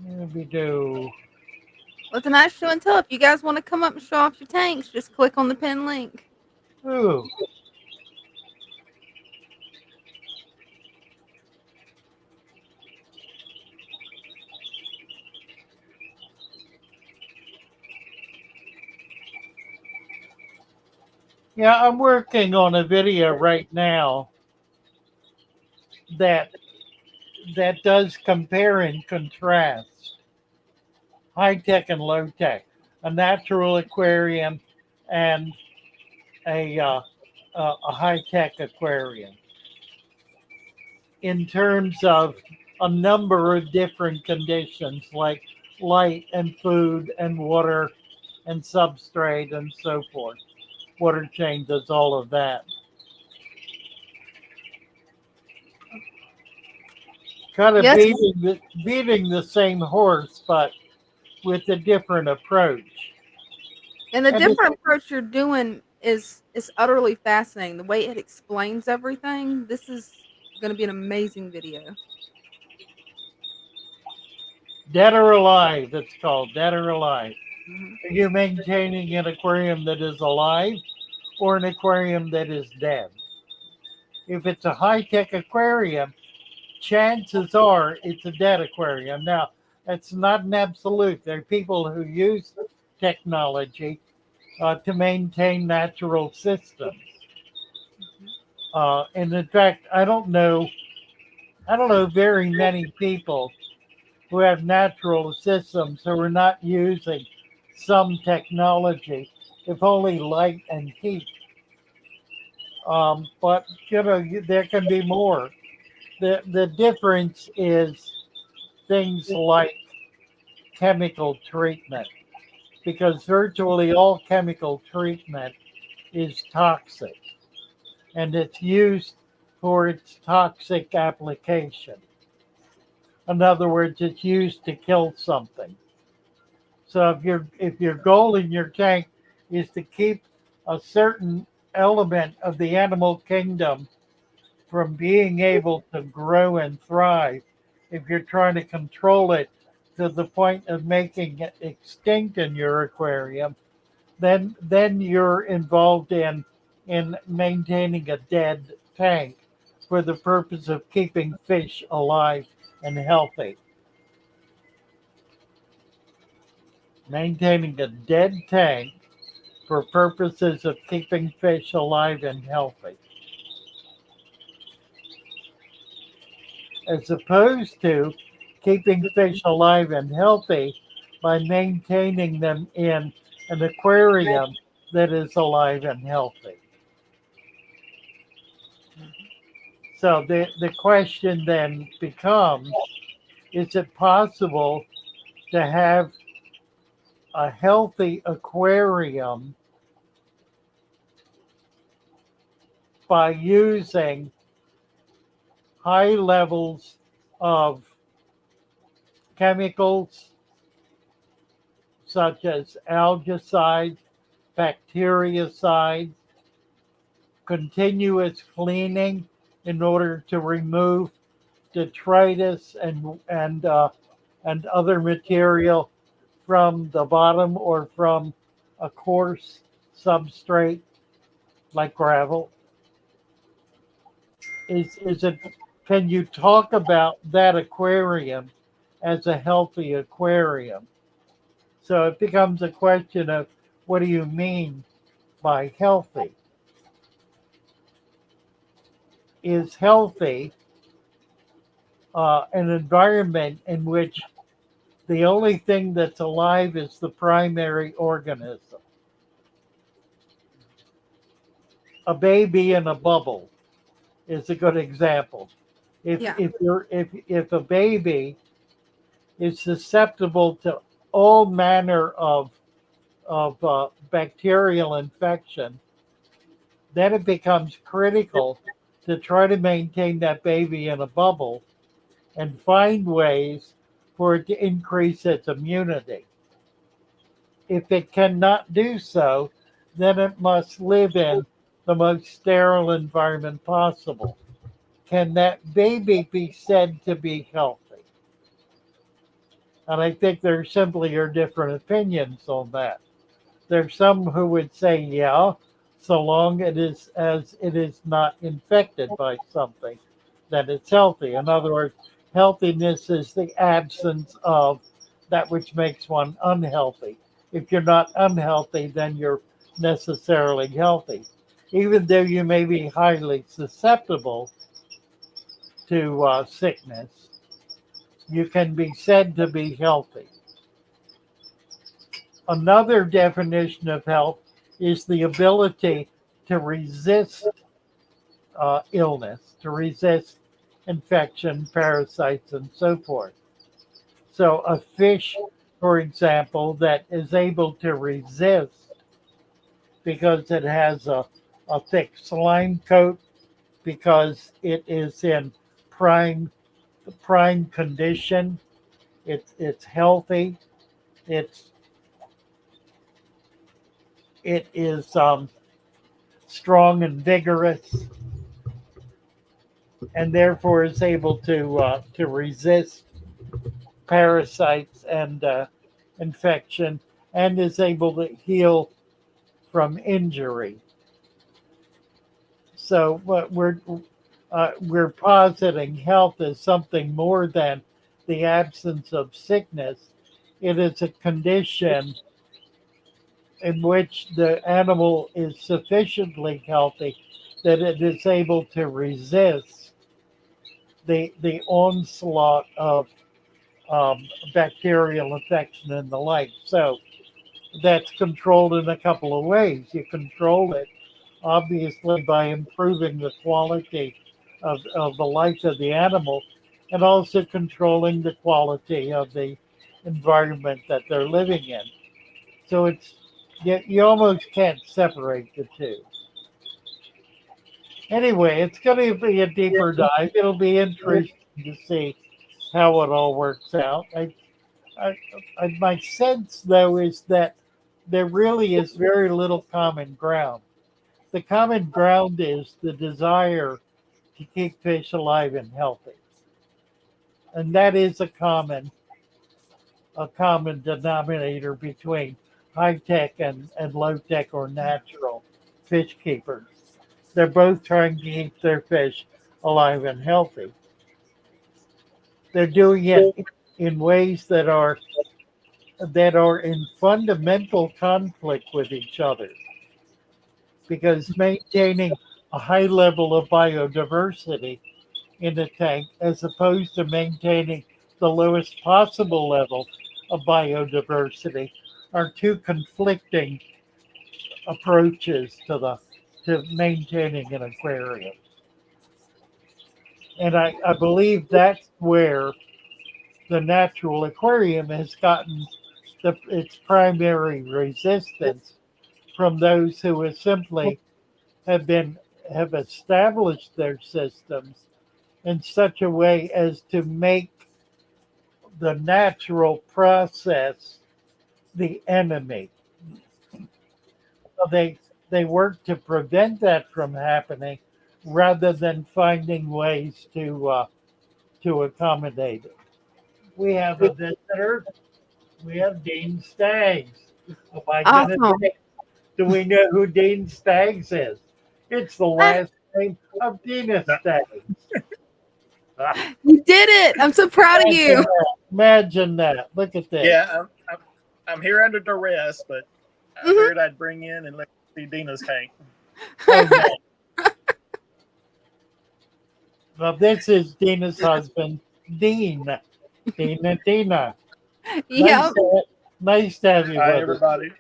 Maybe do. Well, it's a nice show and tell. If you guys want to come up and show off your tanks, just click on the pin link. Ooh, yeah, I'm working on a video right now that that does compare and contrast high tech and low tech, a natural aquarium and a high tech aquarium in terms of a number of different conditions like light and food and water and substrate and so forth. Water changes, all of that. kind of Yes, beating the same horse, but with a different approach. and the And it, different approach you're doing is utterly fascinating. The way it explains everything. This is going to be an amazing video. dead or alive, it's called dead or alive. Mhm. Are you maintaining an aquarium that is alive or an aquarium that is dead? If it's a high tech aquarium, chances are it's a dead aquarium. Now, that's not an absolute. There are people who use technology to maintain natural systems. Mhm. And in fact, I don't know very many people who have natural systems who are not using some technology, if only light and heat. But you know, there can be more. The difference is things like chemical treatment, because virtually all chemical treatment is toxic and it's used for its toxic application. In other words, it's used to kill something. So if your goal in your tank is to keep a certain element of the animal kingdom from being able to grow and thrive, if you're trying to control it to the point of making it extinct in your aquarium, then you're involved in maintaining a dead tank for the purpose of keeping fish alive and healthy. Maintaining a dead tank for purposes of keeping fish alive and healthy, as opposed to keeping fish alive and healthy by maintaining them in an aquarium that is alive and healthy. So the question then becomes, is it possible to have a healthy aquarium by using high levels of chemicals such as algicides, bactericides, continuous cleaning in order to remove detritus and other material from the bottom or from a coarse substrate like gravel? Is it, can you talk about that aquarium as a healthy aquarium? So it becomes a question of what do you mean by healthy? Is healthy an environment in which the only thing that's alive is the primary organism? A baby in a bubble is a good example. Yeah. If a baby is susceptible to all manner of bacterial infection, then it becomes critical to try to maintain that baby in a bubble and find ways for it to increase its immunity. If it cannot do so, then it must live in the most sterile environment possible. Can that baby be said to be healthy? And I think there simply are different opinions on that. There's some who would say, yeah, so long it is as it is not infected by something, that it's healthy. In other words, healthiness is the absence of that which makes one unhealthy. If you're not unhealthy, then you're necessarily healthy. Even though you may be highly susceptible to sickness, you can be said to be healthy. Another definition of health is the ability to resist illness, to resist infection, parasites, and so forth. So, a fish, for example, that is able to resist because it has a thick slime coat, because it is in prime prime condition. It's healthy. It's it is strong and vigorous, and therefore is able to resist parasites and infection, and is able to heal from injury. So, what we're positing health as something more than the absence of sickness. It is a condition in which the animal is sufficiently healthy that it is able to resist the onslaught of bacterial infection and the like. So that's controlled in a couple of ways. You control it obviously by improving the quality of the life of the animal and also controlling the quality of the environment that they're living in. So you almost can't separate the two. Anyway, it's going to be a deeper dive. It'll be interesting to see how it all works out. I, my sense, though, is that there really is very little common ground. The common ground is the desire to keep fish alive and healthy, and that is a common denominator between high tech and low tech or natural fish keepers. They're both trying to keep their fish alive and healthy. They're doing it in ways that are in fundamental conflict with each other because maintaining a high level of biodiversity in a tank as opposed to maintaining the lowest possible level of biodiversity are two conflicting approaches to maintaining an aquarium. And I believe that's where the natural aquarium has gotten its primary resistance from those who have simply have established their systems in such a way as to make the natural process the enemy. So they work to prevent that from happening rather than finding ways to accommodate it. We have a visitor. We have Dean Staggs. Oh my goodness. Awesome. Do we know who Dean Staggs is? It's the Ah, last name of Dina Staggs. you did it. I'm so proud of Imagine you. that. Imagine that. Look at this. Yeah, I'm here under duress, but I Mhm. figured I'd bring in and let you see Dina's tank. Oh, yeah. Well, this is Dina's husband, Dean. Dina. Nice Yep. nice to have you Hi, with us. everybody.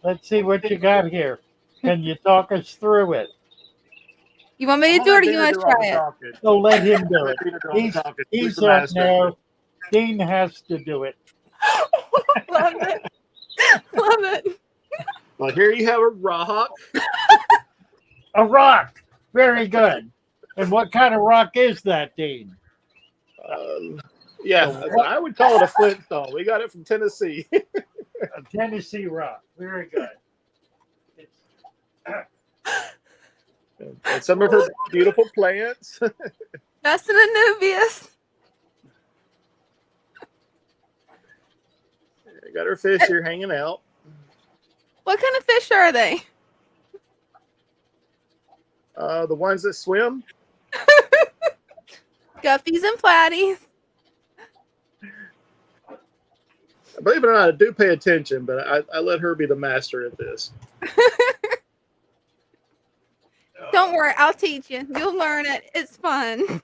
Let's see what you got here. Can you talk us through it? You want me I'm to gonna do it let or you Dina want do to all try the it? talking. So let him do Let it. Dina do all the He's talking. She's he's the our master. now. Dean has to do it. Love it. Love it. Well, here you have a rock. A rock. Very good. And what kind of rock is that, Dean? Yeah, A, what, I would call it a flintstone. We got it from Tennessee. a Tennessee rock. Very good. It's, And some of her beautiful plants. That's an Anubius. Got her fish here hanging out. What kind of fish are they? The ones that swim. Guppies and platies. Believe it or not, I do pay attention, but I let her be the master at this. Don't worry, I'll teach you. You'll learn it. It's fun.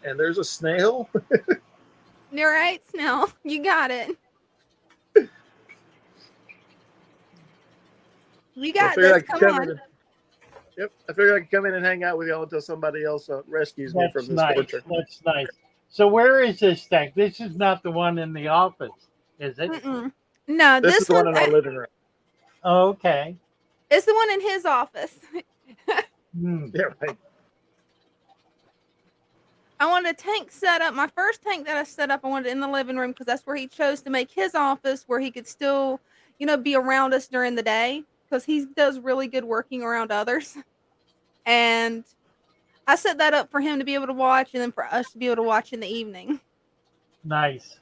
And there's a snail. You're right, Snell. You got it. You I got figured I this. could Come come on. in. Yep, I figured I could come in and hang out with y'all until somebody else rescues me from that's this nice. torture. That's nice. So where is this tank? This is not the one in the office, is it? Mm-mm. No, This is this the one one's in our living room. Oh, okay. it's the one in his office. Hmm. Yeah, right. I wanted a tank set up. My first tank that I set up, I wanted it in the living room because that's where he chose to make his office, where he could still, be around us during the day because he does really good working around others. And I set that up for him to be able to watch, and then for us to be able to watch in the evening. Nice.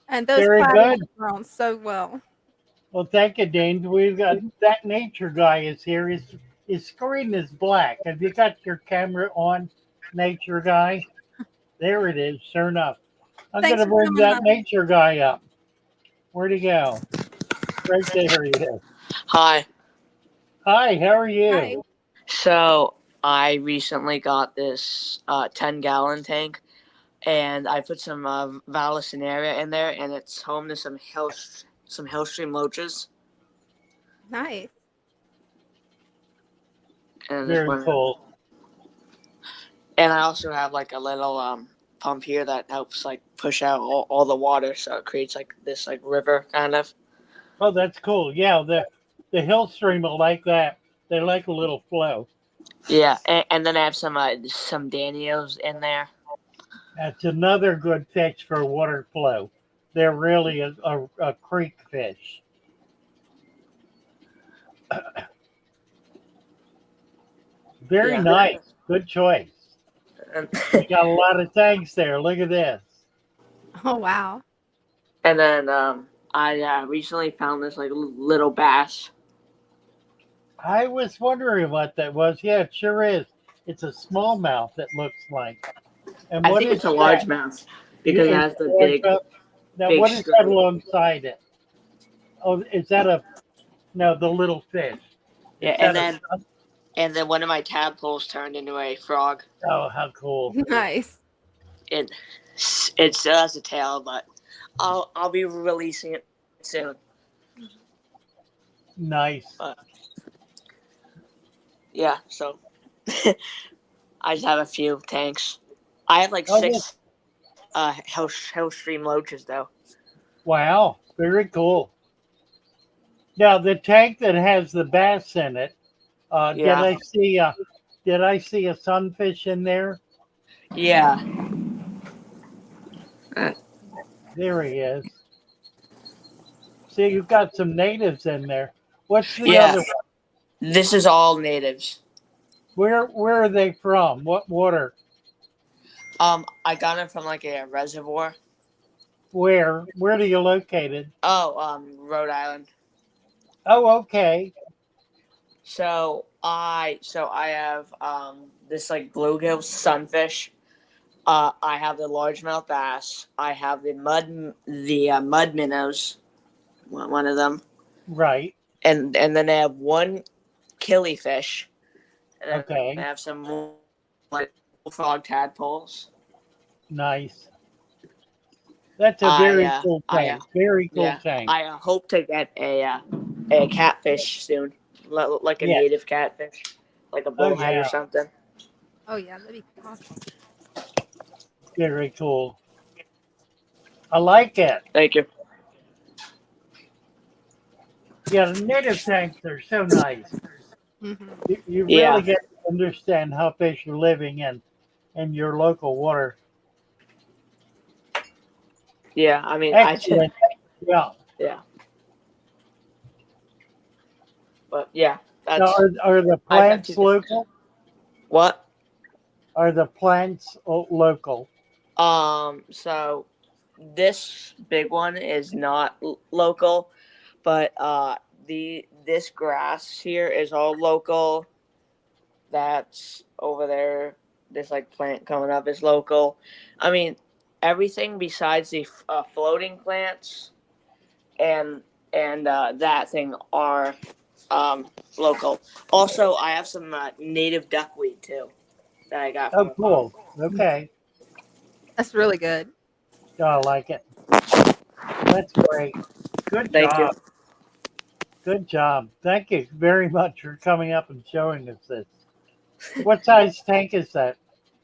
And those Very platters good. have grown so well. Well, thank you, Dane. We've got that nature guy is here. His screen is black. Have you got your camera on, nature guy? There it is. Sure enough. I'm Thanks gonna for bring coming that up. nature guy up. Where'd he go? Right there he is. Hi. Hi, how are Hi. you? So I recently got this 10-gallon tank, and I put some Vallisneria in there, and it's home to some Hellstream loaches. Nice. And this Very one, cool. and I also have like a little pump here that helps like push out all the water, so it creates like this like river kind of. Oh, that's cool. Yeah, the hill stream will like that. They like a little flow. Yeah, and then I have some Danios in there. That's another good fish for water flow. They're really a creek fish. Very Yeah, nice. Good choice. and, You got a lot of tanks there. Look at this. Oh, wow. and then I recently found this like little bass. I was wondering what that was. Yeah, it sure is. It's a smallmouth, it looks like. And I what think is it's a that? largemouth Yeah, because it it's has the large big up. Now, big what is that stripe. alongside it? Oh, is that a no? The little fish. Yeah, Is that a? and then one of my tadpoles turned into a frog. Oh, how cool! Nice. It it still has a tail, but I'll be releasing it soon. Nice. But yeah, so I just have a few tanks. I have like Oh, yeah. six Hellstream loaches though. Wow, very cool. Now the tank that has the bass in it. Did Yeah, I see? Did I see a sunfish in there? yeah. There he is. See, you've got some natives in there. What's the Yeah, other one? this is all natives. Where are they from? What water? I got them from like a reservoir. Where are you located? Oh, Rhode Island. Oh, okay. So I have this like bluegill sunfish. I have the largemouth bass. I have the mud minnows, one of them, Right. and then I have one killifish, and then I Okay. have some more like frog tadpoles. Nice. That's a I very uh, cool I tank. Very cool yeah, tank. I hope to get a catfish soon, like a Yeah. native catfish, like a Oh bullhead or yeah. something. Oh, yeah. That'd be awesome. Very cool. I like it. Thank you. Yeah, the native tanks are so nice. Hmm. You really Yeah, get to understand how fish are living in your local water. yeah. I mean, I just Excellent. Yeah. yeah, but yeah, Now, that's are the I've had plants two things. local? What? Are the plants local? So this big one is not local, but the this grass here is all local. That's over there. This like plant coming up is local. I mean, everything besides the floating plants and that thing are local. Also, I have some native duckweed too that I got from Oh, a farm. cool. Okay. That's really good. Yeah, I like it. That's great. Good Thank you. job. Good job. Thank you very much for coming up and showing us this. What size tank is that?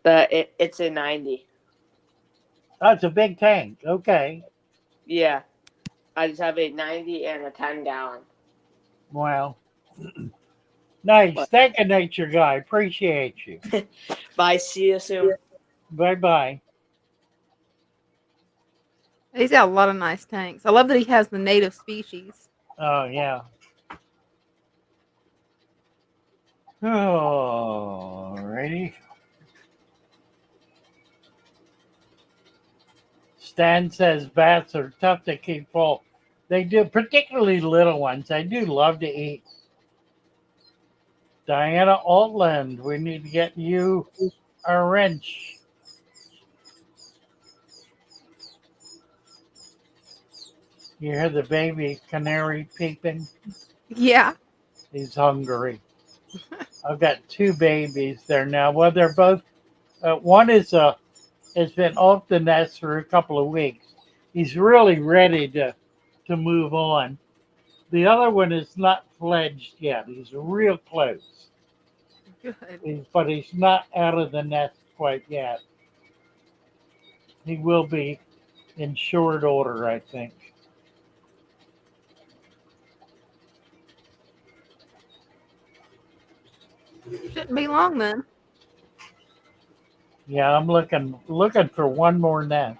It's a 90. Oh, it's a big tank. Okay. Yeah, I just have a 90 and a 10-gallon. Wow. Nice. Thank you, nature guy. Appreciate you. Bye. See you soon. Bye bye. He's got a lot of nice tanks. I love that he has the native species. Oh yeah. Alrighty. Stan says bats are tough to keep full. They do, particularly little ones. They do love to eat. Diana Altland, we need to get you a wrench. You hear the baby canary peeping? Yeah. He's hungry. I've got two babies there now. Well, they're both. One is has been off the nest for a couple of weeks. He's really ready to move on. The other one is not fledged yet. He's real close, Good. but he's not out of the nest quite yet. He will be in short order, I think. Shouldn't be long then. Yeah, I'm looking for one more nest.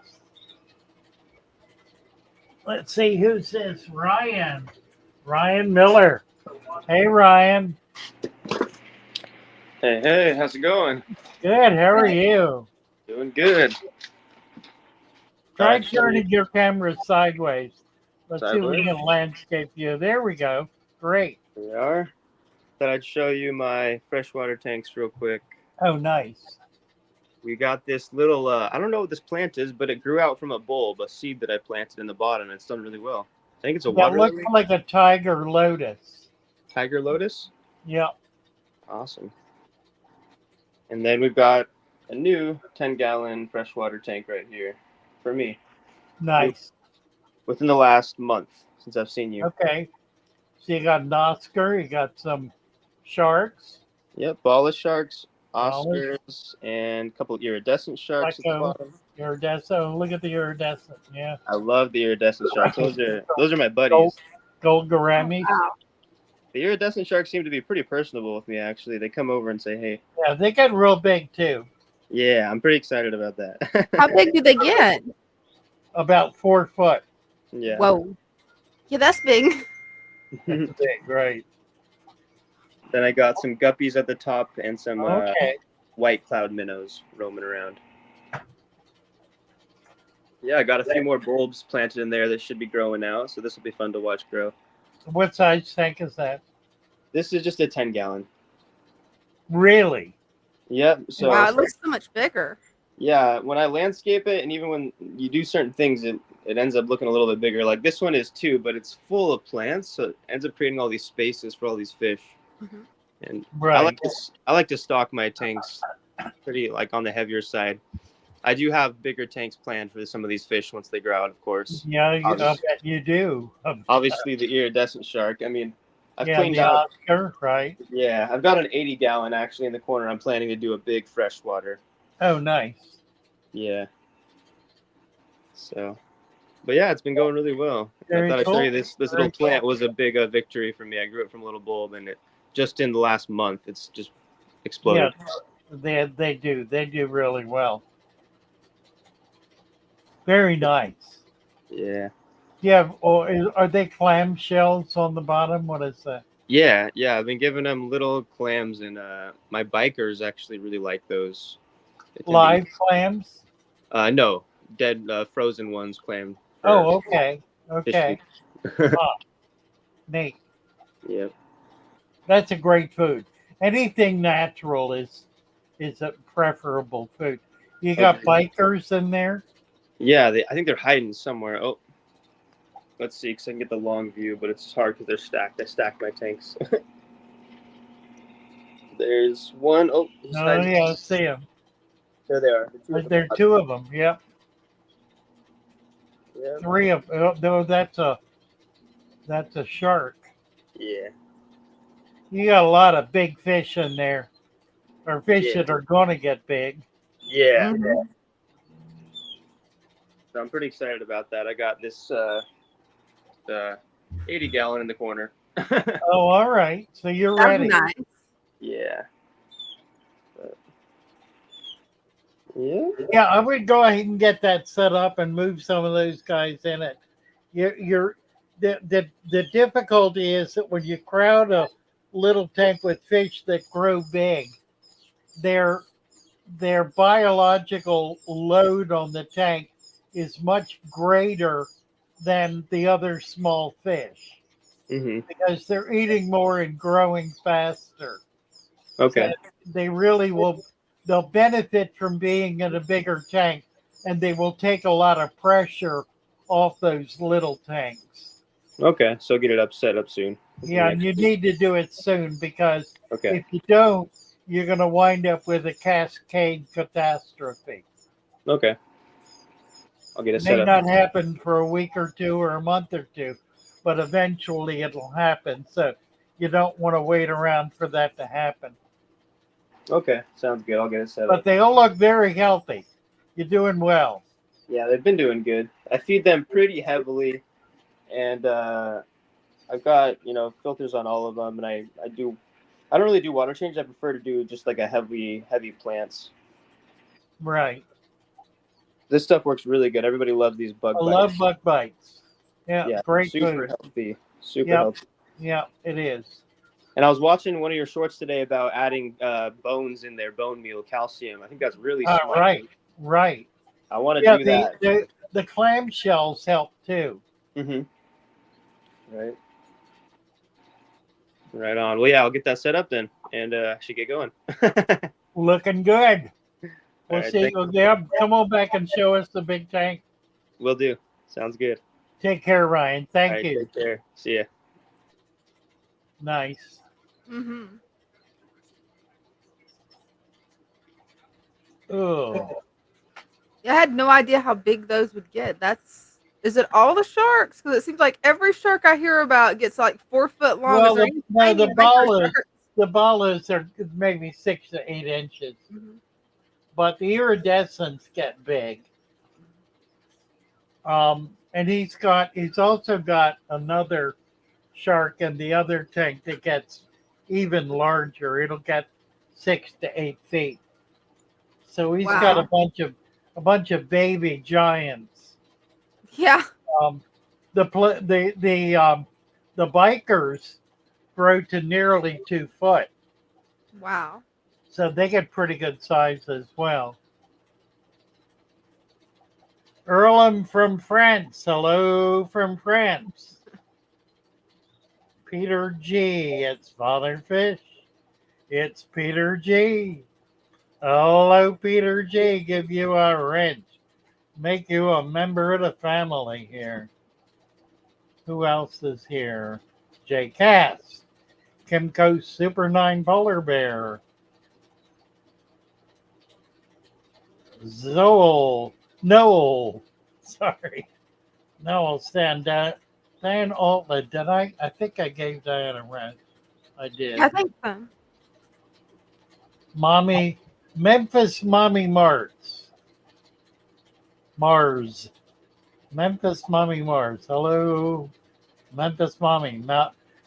Let's see who says Ryan. Ryan Miller. Hey Ryan. Hey, hey, how's it going? Good. How are you? Doing good. Try I'd show you turning your camera sideways. Let's see if we sideways. can landscape view. There we go. Great. Here we are. Thought I'd show you my freshwater tanks real quick. Oh, nice. We got this little, I don't know what this plant is, but it grew out from a bulb, a seed that I planted in the bottom, and it's done really well. I think it's a That water looks lily. like a tiger lotus. Tiger lotus. Yep. Awesome. And then we've got a new 10-gallon freshwater tank right here for me Nice. within the last month since I've seen you. Okay. So you got an Oscar, you got some sharks, Yep, balla sharks, Ballas. Oscars, and a couple of iridescent sharks at the Pleco, bottom. iridescent. Oh, look at the iridescent. Yeah. I love the iridescent sharks. Those are my Gold, buddies. gold gouramis. Wow. The iridescent sharks seem to be pretty personable with me. Actually, they come over and say, "Hey." Yeah, they get real big too. Yeah, I'm pretty excited about that. How big do they get? About 4 foot. Yeah. Whoa. Yeah, that's big. That's big, right? Then I got some guppies at the top and some Okay. white cloud minnows roaming around. Yeah, I got a few more bulbs planted in there that should be growing now, so this will be fun to watch grow. What size tank is that? This is just a 10-gallon. Really? Yep. So Wow, it looks so much bigger. yeah, when I landscape it, and even when you do certain things, it ends up looking a little bit bigger. Like this one is too, but it's full of plants, so it ends up creating all these spaces for all these fish. Mhm. And Right. I like to stock my tanks pretty like on the heavier side. I do have bigger tanks planned for some of these fish once they grow out, of course. Yeah, I Obviously, bet you do. obviously the iridescent shark. I mean, I've Yeah, cleaned the out. Oscar, right? Yeah, I've got an 80-gallon actually in the corner. I'm planning to do a big freshwater. Oh, nice. Yeah. So, but yeah, it's been going really well. Very I thought I'd show cool. you this Very little plant cool. was a big victory for me. I grew it from a little bulb, and it just in the last month, it's just Yeah, exploded. they do really well. Very nice. Yeah. Yeah, or are they clam shells on the bottom? What is that? Yeah, yeah. I've been giving them little clams, and my bikers actually really like those. They tend to Live eat- clams? No, dead frozen ones, clam. For Oh, okay. fish Okay. food. Neat. Yep. That's a great food. Anything natural is a preferable food. You got Agreed. bikers in there? Yeah, I think they're hiding somewhere. Oh, let's see, because I can get the long view, but it's hard because they're stacked. I stacked my tanks. There's one. Oh, he's Oh, hiding. yeah, I see them. There they are. The two at the There are bottom. two of them. Yep. Yeah. Three of no, that's a shark. Yeah. You got a lot of big fish in there, or fish Yeah. that are going to get big. Yeah. Mhm. So I'm pretty excited about that. I got this 80-gallon in the corner. Oh, all right. So you're That's ready. nice. Yeah. But, yeah. Yeah, I would go ahead and get that set up and move some of those guys in it. You're the difficulty is that when you crowd a little tank with fish that grow big, their their biological load on the tank is much greater than the other small fish Mhm. because they're eating more and growing faster. So Okay. they really will they'll benefit from being in a bigger tank and they will take a lot of pressure off those little tanks. Okay. So get it up, set up soon. Yeah, and Next you week. need to do it soon because Okay. if you don't, you're going to wind up with a cascade catastrophe. Okay. I'll get it It set may up. not happen for a week or two or a month or two, but eventually it'll happen. So you don't want to wait around for that to happen. Okay. Sounds good. I'll get it set But up. they all look very healthy. You're doing well. Yeah, they've been doing good. I feed them pretty heavily, and I've got filters on all of them, and I don't really do water change. I prefer to do just like a heavy plants. Right. This stuff works really good. Everybody loves these I bug love bites. buck bites. Yeah, Yeah, great super food. healthy. Super Yep. healthy. Yeah, it is. And I was watching one of your shorts today about adding bones in their bone meal, calcium. I think that's really smart. Right. Right. I want to Yeah, do that. the clamshells help too. Mm-hmm. Right. Right on. Well, yeah, I'll get that set up then, and I should get going. Looking good. All We'll right. see. Well, yeah, come on back and show us the big tank. Will do. Sounds good. Take care, Ryan. All Thank right. you. Take care. See ya. Nice. Mm-hmm. Oh, Yeah, I had no idea how big those would get. Is it all the sharks? Because it seems like every shark I hear about gets like 4 foot long. Is well, there any no, tiny micro sharks? the ballas are maybe 6 to 8 inches, Mhm. but the iridescents get big. And he's also got another shark in the other tank that gets even larger. It'll get 6 to 8 feet. So he's got Wow. a bunch of baby giants. Yeah. Um, the bikers grow to nearly 2 foot, Wow. so they get pretty good size as well. Earlham from France. Hello from France. Peter G. It's Father Fish. It's Peter G. Hello, Peter G. Give you a wrench. Make you a member of the family here. Who else is here? Jay Cass. Kimco Super 9 Polar Bear. Noel. Sorry. Noel stand down. Diane Altman. Did I? I think I gave Diane a wrench. I did. Yeah, I think so. Mommy, Memphis Mommy Mars. Memphis Mommy Mars. Hello, Memphis Mommy.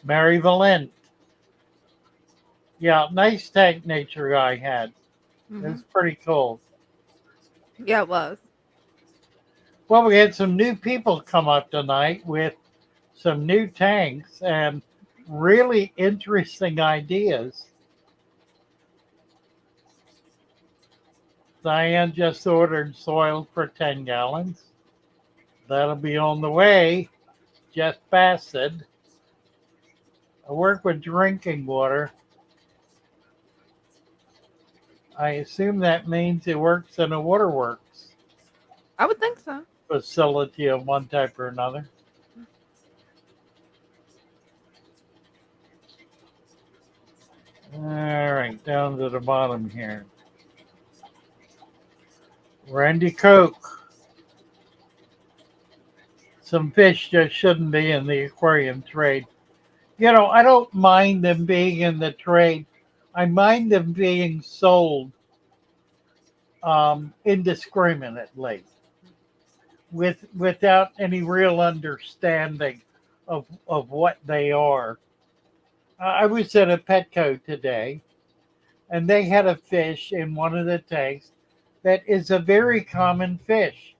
Mary Valent. Yeah, nice tank nature I had. It Hmm. was pretty cool. Yeah, it was. Well, we had some new people come up tonight with some new tanks and really interesting ideas. Diane just ordered soil for 10 gallons. That'll be on the way. Jeff Bassett. I work with drinking water. I assume that means it works in a waterworks I would think so. facility of one type or another. All right, down to the bottom here. Randy Coke. Some fish just shouldn't be in the aquarium trade. You know, I don't mind them being in the trade. I mind them being sold indiscriminately without any real understanding of what they are. I was at a Petco today, and they had a fish in one of the tanks that is a very common fish,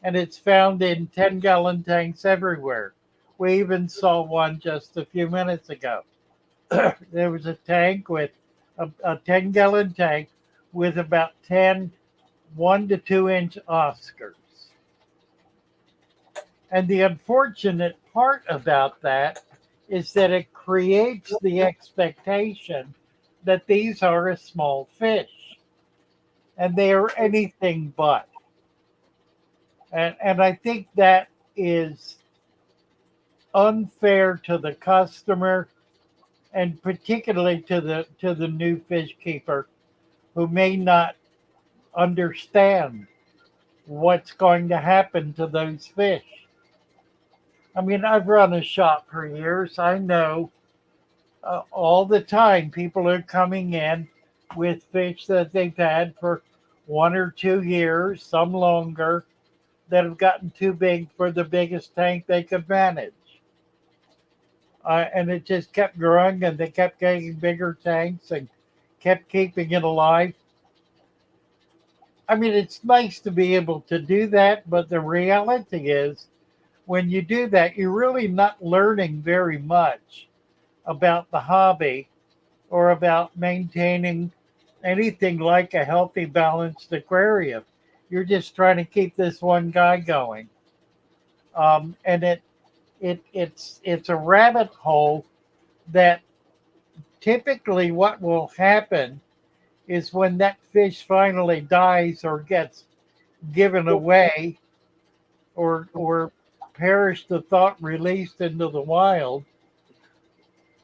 and it's found in 10-gallon tanks everywhere. We even saw one just a few minutes ago. There was a tank with a 10-gallon tank with about 10 1 to 2 inch Oscars. And the unfortunate part about that is that it creates the expectation that these are a small fish and they are anything but. And I think that is unfair to the customer and particularly to the new fish keeper who may not understand what's going to happen to those fish. I mean, I've run a shop for years. I know all the time people are coming in with fish that they've had for 1 or 2 years, some longer, that have gotten too big for the biggest tank they could manage. And it just kept growing and they kept getting bigger tanks and kept keeping it alive. I mean, it's nice to be able to do that, but the reality is when you do that, you're really not learning very much about the hobby or about maintaining anything like a healthy, balanced aquarium. You're just trying to keep this one guy going, and it's a rabbit hole that typically what will happen is when that fish finally dies or gets given away or perish the thought released into the wild,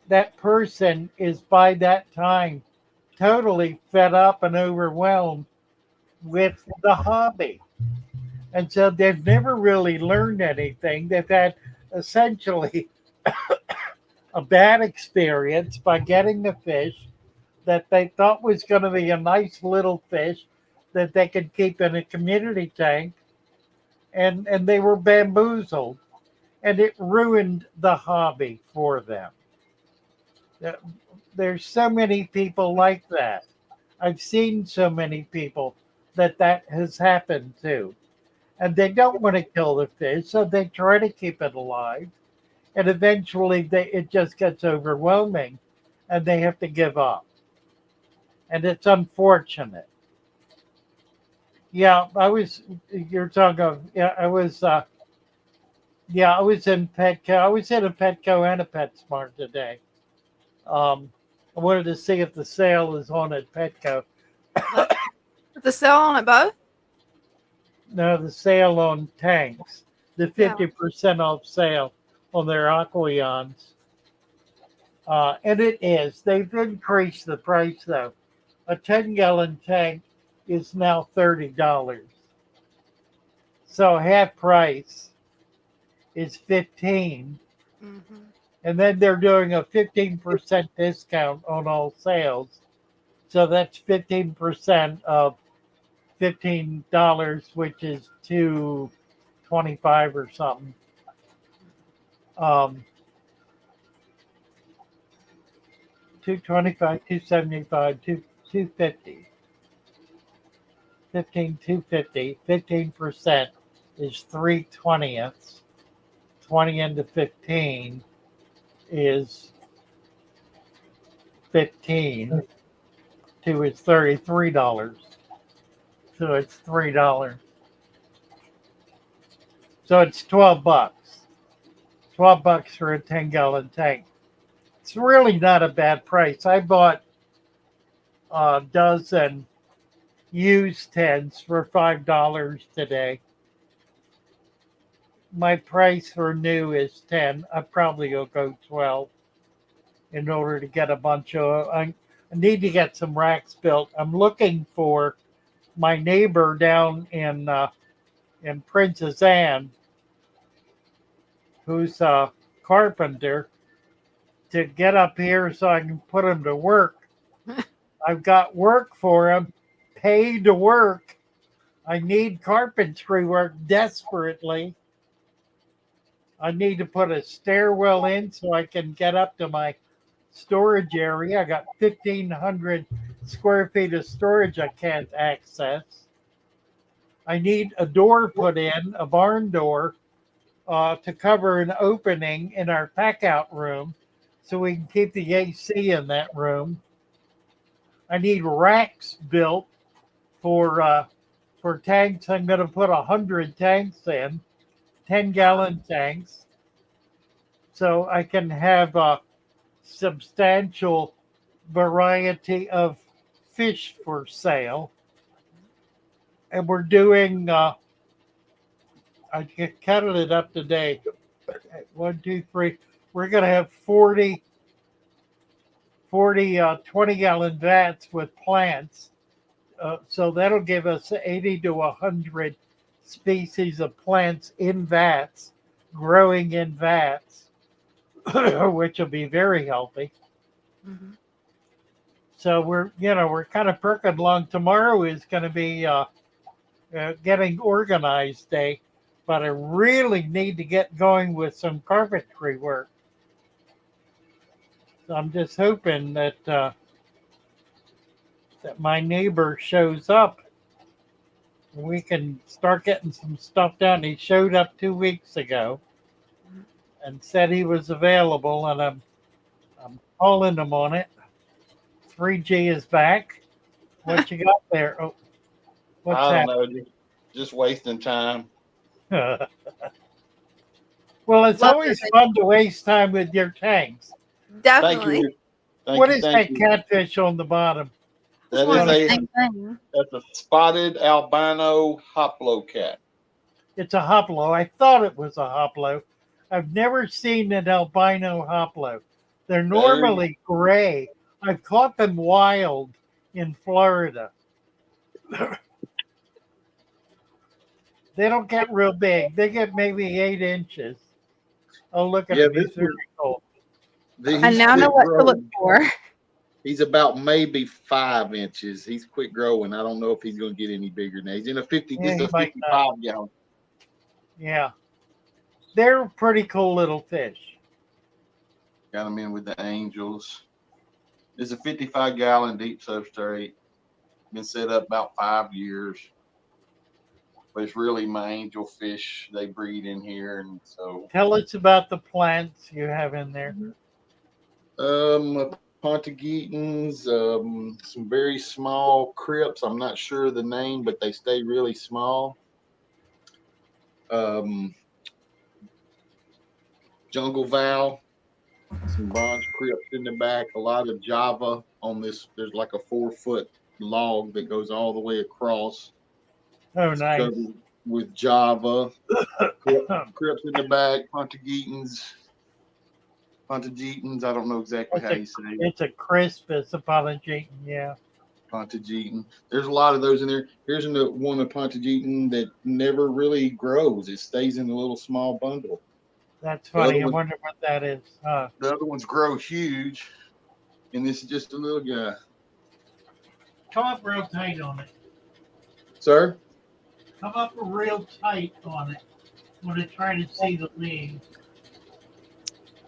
that person is by that time totally fed up and overwhelmed with the hobby. And so they've never really learned anything. They've had essentially a bad experience by getting the fish that they thought was going to be a nice little fish that they could keep in a community tank, and they were bamboozled, and it ruined the hobby for them. There's so many people like that. I've seen so many people that that has happened to. And they don't want to kill the fish, so they try to keep it alive. And eventually it just gets overwhelming and they have to give up. And it's unfortunate. Yeah, you're talking of, yeah, I was in Petco. I was in a Petco and a PetSmart today. I wanted to see if the sale is on at Petco. But the sale on it both? No, the sale on tanks, the Yeah. 50% off sale on their Aqueons. And it is. They've increased the price though. A 10-gallon tank is now $30. So half price is 15. Hmm. And then they're doing a 15% discount on all sales. So that's 15% of $15, which is 225 or something. Um, 225, 275, 250, 15, 250, 15% is 3/20ths. 20 into 15 is 15. 2 is $33. So it's $3. So it's $12. $12 for a 10-gallon tank. It's really not a bad price. I bought a dozen used tens for $5 today. My price for new is 10. I probably will go 12 in order to get a bunch of. I need to get some racks built. I'm looking for my neighbor down in Princess Anne, who's a carpenter, to get up here so I can put him to work. I've got work for him, paid to work. I need carpentry work desperately. I need to put a stairwell in so I can get up to my storage area. I got 1,500 square feet of storage I can't access. I need a door put in, a barn door, to cover an opening in our pack out room so we can keep the AC in that room. I need racks built for tanks. I'm going to put 100 tanks in, 10-gallon tanks, so I can have a substantial variety of fish for sale. And we're doing, I counted it up today. 1, 2, 3. We're going to have 40 20-gallon vats with plants. So that'll give us 80 to 100 species of plants in vats, growing in vats, which will be very healthy. Hmm. So we're kind of perking along. Tomorrow is going to be getting organized day, but I really need to get going with some carpentry work. So I'm just hoping that my neighbor shows up and we can start getting some stuff done. He showed up 2 weeks ago and said he was available, and I'm calling him on it. 3G is back. What you got there? Oh, what's I don't that? know, just wasting time. Well, it's Love always it. fun to waste time with your tanks. Thank Definitely. you, thank What you, is thank that you. catfish on the bottom? Just That is wanted the a same thing. that's a spotted albino hoplo cat. It's a hoplo. I thought it was a hoplo. I've never seen an albino hoplo. They're They're normally gray. I've caught them wild in Florida. They don't get real big. They get maybe 8 inches. Oh, look at yeah, him. He's very cold. I he's now know quick what to look growing. for. He's about maybe 5 inches. He's quick growing. I don't know if he's going to get any bigger than that. He's in a 50. This Yeah, is he a might not. 55 gallon. Yeah. They're pretty cool little fish. Got him in with the angels. It's a 55 gallon deep substrate. Been set up about 5 years. But it's really my angel fish. They breed in here, and so Tell us about the plants you have in there. Pontagetons, some very small crypts. I'm not sure the name, but they stay really small. Um, Jungle Val, some bronze crypts in the back, a lot of Java on this. There's like a 4 foot log that goes all the way across. Oh, It's nice. covered with Java. Crypts in the back, Pontagetons. I don't know exactly It's how a you say it. it's a crisp. It's a Polygeton. Yeah. Pontageton. There's a lot of those in there. Here's one of Pontageton that never really grows. It stays in a little small bundle. That's The other funny. I one, wonder what that is. the other ones grow huge, and this is just a little guy. Come up real tight on it. Sir, Come up real tight on it. I want to try to see the leaves.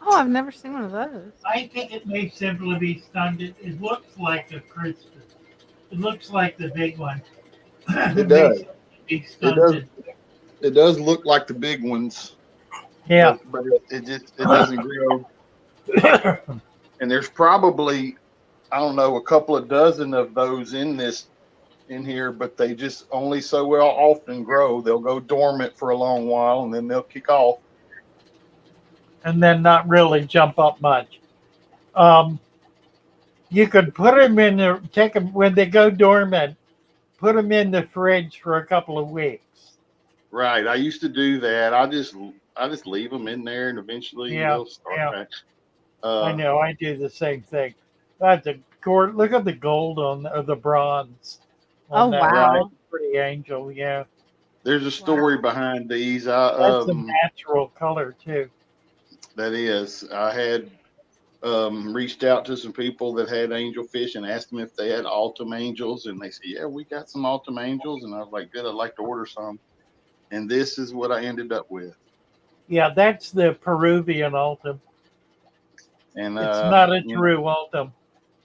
Oh, I've never seen one of those. I think it may simply be stunted. It looks like a Christmas. It looks like the big one. it It may does. simply be It does. stunted. It does look like the big ones, Yeah. but it doesn't grow. And there's probably, I don't know, a couple of dozen of those in here, but they just only so well often grow. They'll go dormant for a long while, and then they'll kick off. And then not really jump up much. Um, you could put them in the take them when they go dormant. Put them in the fridge for a couple of weeks. Right. I used to do that. I just leave them in there, and eventually Yeah, they'll start yeah. back. I know. I do the same thing. That's a look at the gold on or the bronze Oh, on that. Right. That's wow. a pretty angel. Yeah, There's a Wow. story behind these. that's a natural color too. That is, I had reached out to some people that had angelfish and asked them if they had autumn angels, and they said, "Yeah, we got some autumn angels." And I was like, "Good, I'd like to order some." And this is what I ended up with. Yeah, that's the Peruvian altum. And It's not a true altum,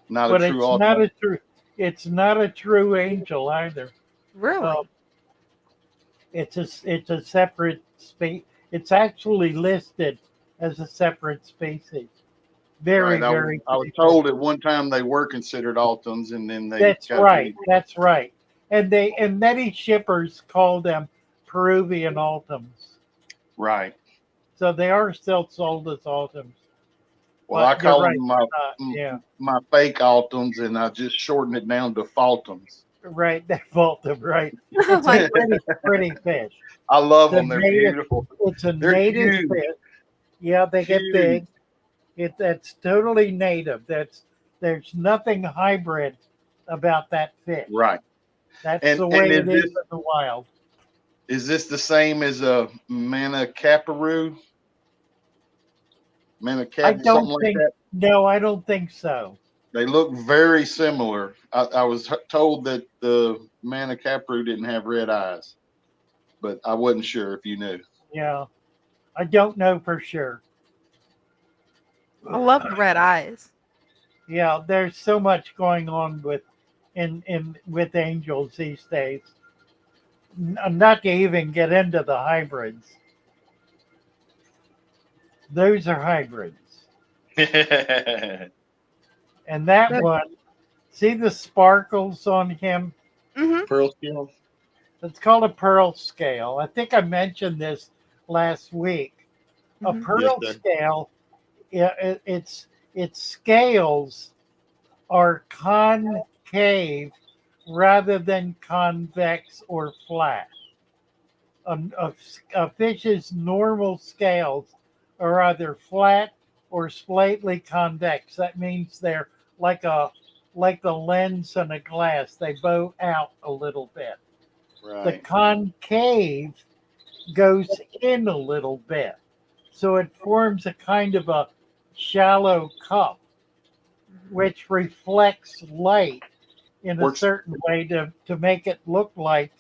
not a but true it's not autumn. a true. it's not a true angel either. Uh, Really? it's a separate species. It's actually listed as a separate species. Very, Right. very I was pretty fish. told at one time they were considered Altons, and then they That's got right. rid. That's right. And many shippers call them Peruvian Altums. Right. So they are still sold as Altums. Well, I But you're call right. them Yeah. my fake Altons, and I just shorten it down to Faltums. Right. They Altum. Right. I It's a like pretty, pretty fish. I love It's a them. They're native. beautiful. It's a They're native huge, fish. Yeah, they get huge. big. That's totally native. There's nothing hybrid about that fish. Right. That's the And way it is in the wild. is this the same as a Manicaparu? I Manacap, something don't like think. that? No, I don't think so. They look very similar. I was told that the Manicaparu didn't have red eyes, but I wasn't sure if you knew. Yeah, I don't know for sure. I love the red eyes. Yeah, there's so much going on in with angels these days. Not to even get into the hybrids. Those are hybrids, and that They're- one. See the sparkles on him? Mhm. Pearl scale? It's called a pearl scale. I think I mentioned this last week. A Mhm. Yes, pearl sir. scale, its scales are concave rather than convex or flat. A fish's normal scales are either flat or slightly convex. That means they're like a like the lens in a glass. They bow out a little bit. The Right. concave goes in a little bit. So it forms a kind of a shallow cup, Mhm. which reflects light in a Works certain way to make it look like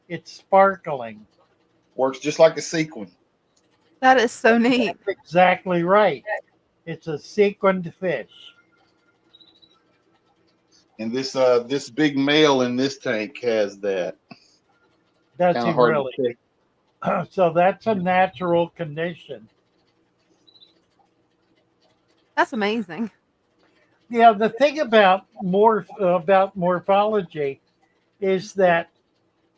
it's sparkling. works just like a sequin. That is so neat. That's exactly right. It's a sequined fish. And this big male in this tank has that. Does Kind he of hard really? to check. So that's a natural condition. That's amazing. Yeah, the thing about morphology is that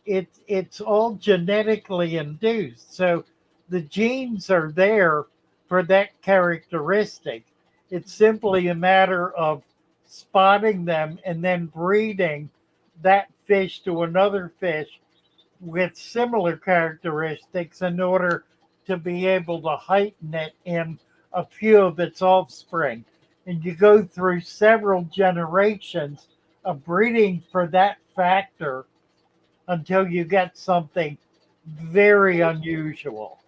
it's all genetically induced. So the genes are there for that characteristic. It's simply a matter of spotting them and then breeding that fish to another fish with similar characteristics in order to be able to heighten it in a few of its offspring. And you go through several generations of breeding for that factor until you get something very unusual.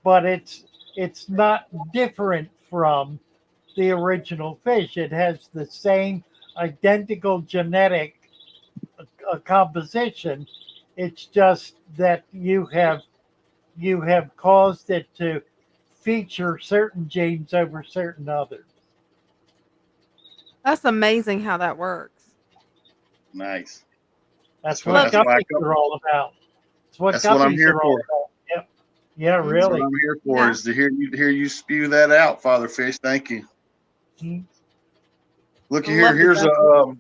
But it's not different from the original fish. It has the same identical genetic composition. It's just that you have caused it to feature certain genes over certain others. That's amazing how that works. Nice. That's what Love That's why I guppies come. are all about. It's what That's what I'm guppies here are all for. about. Yep. Yeah, That's Mhm. what really. I'm here for, Yeah. is to hear you spew that out, Father Fish. Thank you. Mhm. Looky I here. love the guppy.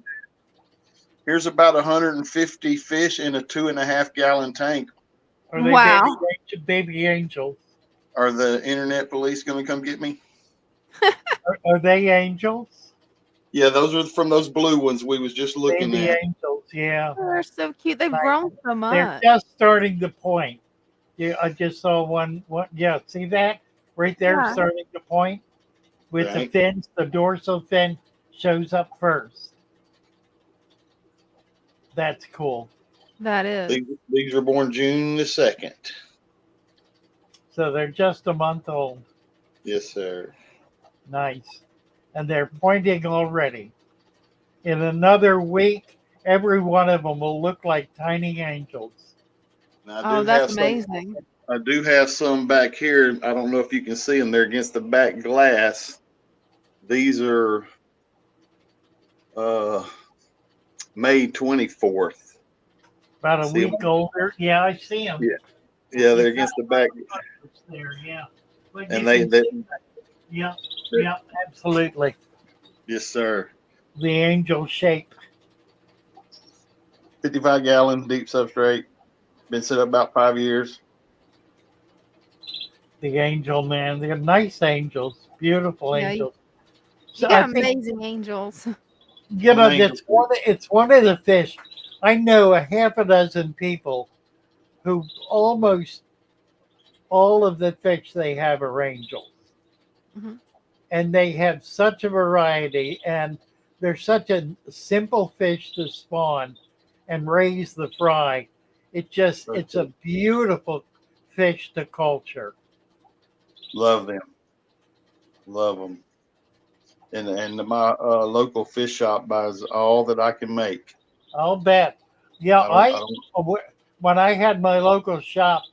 Here's about 150 fish in a 2.5 gallon tank. Are they Wow. baby angels? Are the internet police going to come get me? Are they angels? Yeah, those are from those blue ones we was just looking Baby at. angels, yeah. Oh, they're so cute. They've Nice. grown so They're much. just starting to point. Yeah, I just saw one. Yeah, see that right there, Yeah, starting to point with the Okay. fins. The dorsal fin shows up first. That's cool. that is. These were born June the 2nd. So they're just a month old. Yes, sir. Nice, and they're pointing already. In another week, every one of them will look like tiny angels. Now Oh, that's amazing. I do have some back here. I don't know if you can see them. They're against the back glass. These are uh, May 24th. About a See them? week older. Yeah, I see them. Yeah, yeah, You they're got against the back, buttons there, yeah. But you and can they see that. Yeah, yeah, absolutely. yes, sir. The angel shape. 55-gallon deep substrate. Been set up about 5 years. The angel man. They're nice angels, beautiful Yeah, angels. you So I got think amazing angels. you I'm an know angel that's too. it's one of the fish. I know a half a dozen people who almost all of the fish they have are angels. Mhm. And they have such a variety and they're such a simple fish to spawn and raise the fry. It's a beautiful fish to culture. Love them. Love them. And my local fish shop buys all that I can make. I'll bet. Yeah, I don't. when I had my local shop,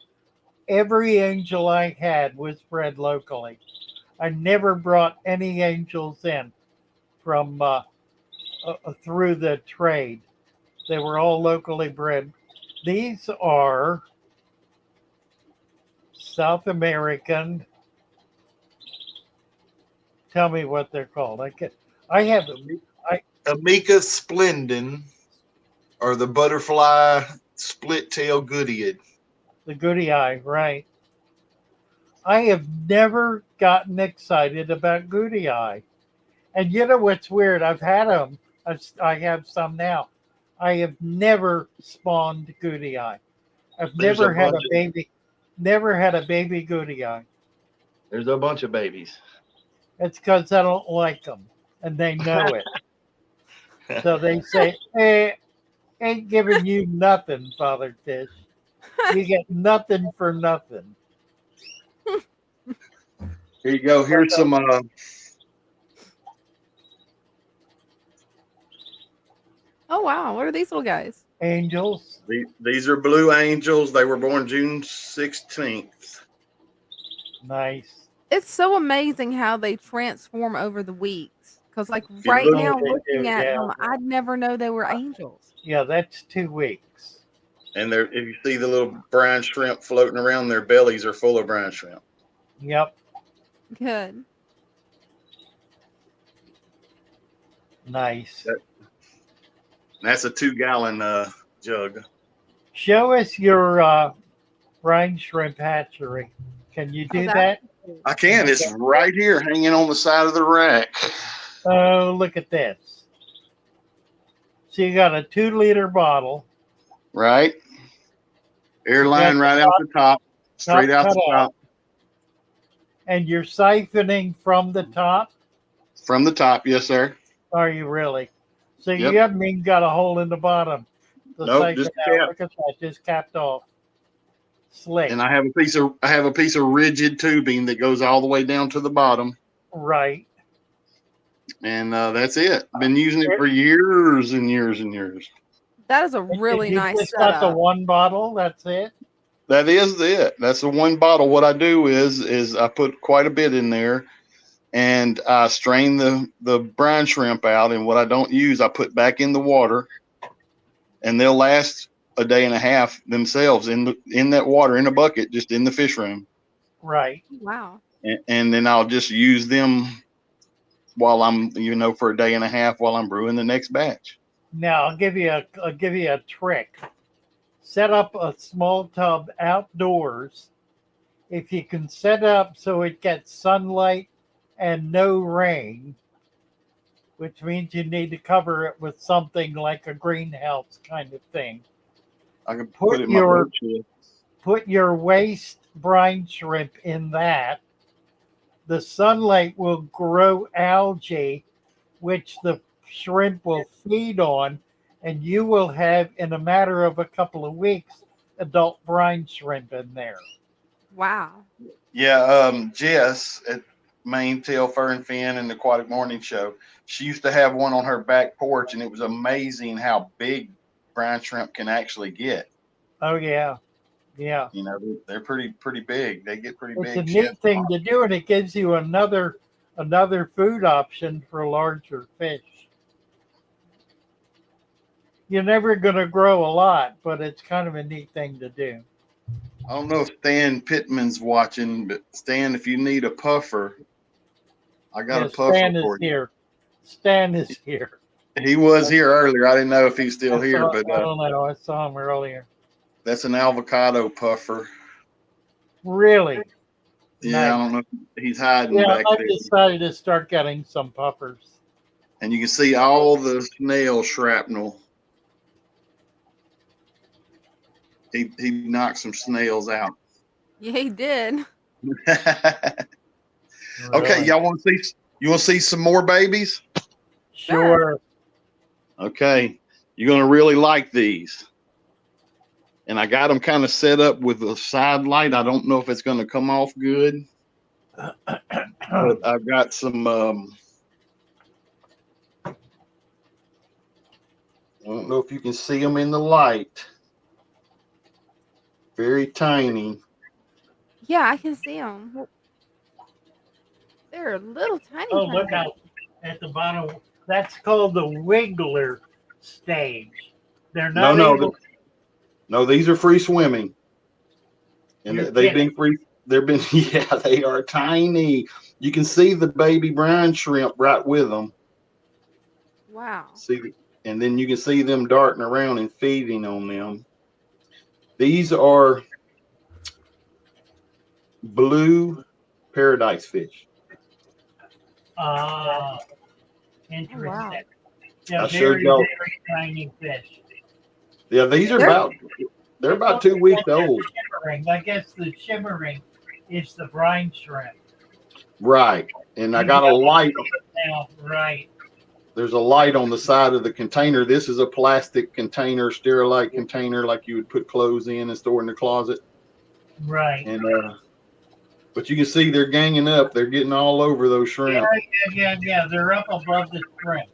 every angel I had was bred locally. I never brought any angels in from through the trade. They were all locally bred. These are South American. Tell me what they're called. I have, I Amica splendens, or the butterfly split tail goodyead. the goody eye, right? I have never gotten excited about goody eye. And you know what's weird? I've had them. I have some now. I have never spawned goody eye. I've There's a never had bunch a baby. Never had a baby goody eye. There's a bunch of babies. It's because I don't like them, and they know it. So they say, "Hey, ain't giving you nothing, Father Fish. You get nothing for nothing." Here you go. Here's some. Oh wow, what are these little guys? Angels, These are blue angels. They were born June 16th. nice. It's so amazing how they transform over the weeks. Cause like If you right look, Oh, now, they looking do, at yeah. them, I'd never know they were angels. Yeah, that's 2 weeks. and there, if you see the little brine shrimp floating around, their bellies are full of brine shrimp. Yep, Good. nice. That's a 2-gallon jug. Show us your brine shrimp hatchery. Can you Oh, do that. that? I Can can. you It's go? right here, hanging on the side of the rack. Oh, look at this. So you got a 2 liter bottle. Right, You got airline the right out the top, straight top out cut the out, top, and you're siphoning from the top. from the top. Yes, sir. Are you really? So you Yep. haven't even got a hole in the bottom to Nope. siphon Just out. cap. Look at that, just capped off. Slick, And I have a piece of rigid tubing that goes all the way down to the bottom, right? and that's it. Been using it for years and years and years. That is a And really you nice just got the setup. one bottle. That's it. That is it. That's the one bottle. What I do is I put quite a bit in there, and I strain the brine shrimp out. And what I don't use, I put back in the water, and they'll last a day and a half themselves in that water in a bucket, just in the fish room. Right. Wow. And then I'll just use them while I'm for a day and a half while I'm brewing the next batch. Now I'll give you a trick. Set up a small tub outdoors. If you can set up so it gets sunlight and no rain, which means you need to cover it with something like a greenhouse kind of thing. I can put Put it in my your bird shit. put your waste brine shrimp in that. The sunlight will grow algae, which the shrimp will feed on, and you will have, in a matter of a couple of weeks, adult brine shrimp in there. Wow. Yeah, Jess at Maine Tail Fur and Fin and the Aquatic Morning Show, she used to have one on her back porch, and it was amazing how big brine shrimp can actually get. Oh yeah, yeah. They're pretty big. They get pretty It's a big. She has neat thing to do, and it gives you another food option for larger fish. you're never going to grow a lot, but it's kind of a neat thing to do. I don't know if Stan Pittman's watching, but Stan, if you need a puffer, I got a Yes, puffer Stan is for you. here. Stan is here. He was here earlier. I didn't know if he's still here, but I don't know. I saw him earlier. that's an avocado puffer. Really? Yeah, I Nice. don't know if he's hiding Yeah, back I there. decided to start getting some puffers. And you can see all the snail shrapnel. He knocked some snails out. Yeah, he did. Okay, Really? y'all want to see? You want to see some more babies? Sure. Okay, you're gonna really like these. And I got them kind of set up with a side light. I don't know if it's gonna come off good, but I've got some. I don't know if you can see them in the light. Very tiny. Yeah, I can see them. They're little tiny. Oh, tiny look out at the bottom. That's called the wiggler stage. They're No, not no, able. no. These are free swimming, and You're they've kidding. been free. They've been yeah. They are tiny. You can see the baby brine shrimp right with them. Wow. See, and then you can see them darting around and feeding on them. These are blue paradise fish. Ah, Oh, interesting. wow. Yeah, I showed very, y'all. very tiny fish. Yeah, these are They're they're about 2 weeks old. Shimmering. I guess the shimmering is the brine shrimp. Right. And I And got a light. now, right. There's a light on the side of the container. This is a plastic container, sterilite container, like you would put clothes in and store in the closet. Right. And but you can see they're ganging up. They're getting all over those shrimp. Yeah. They're up above the shrimp.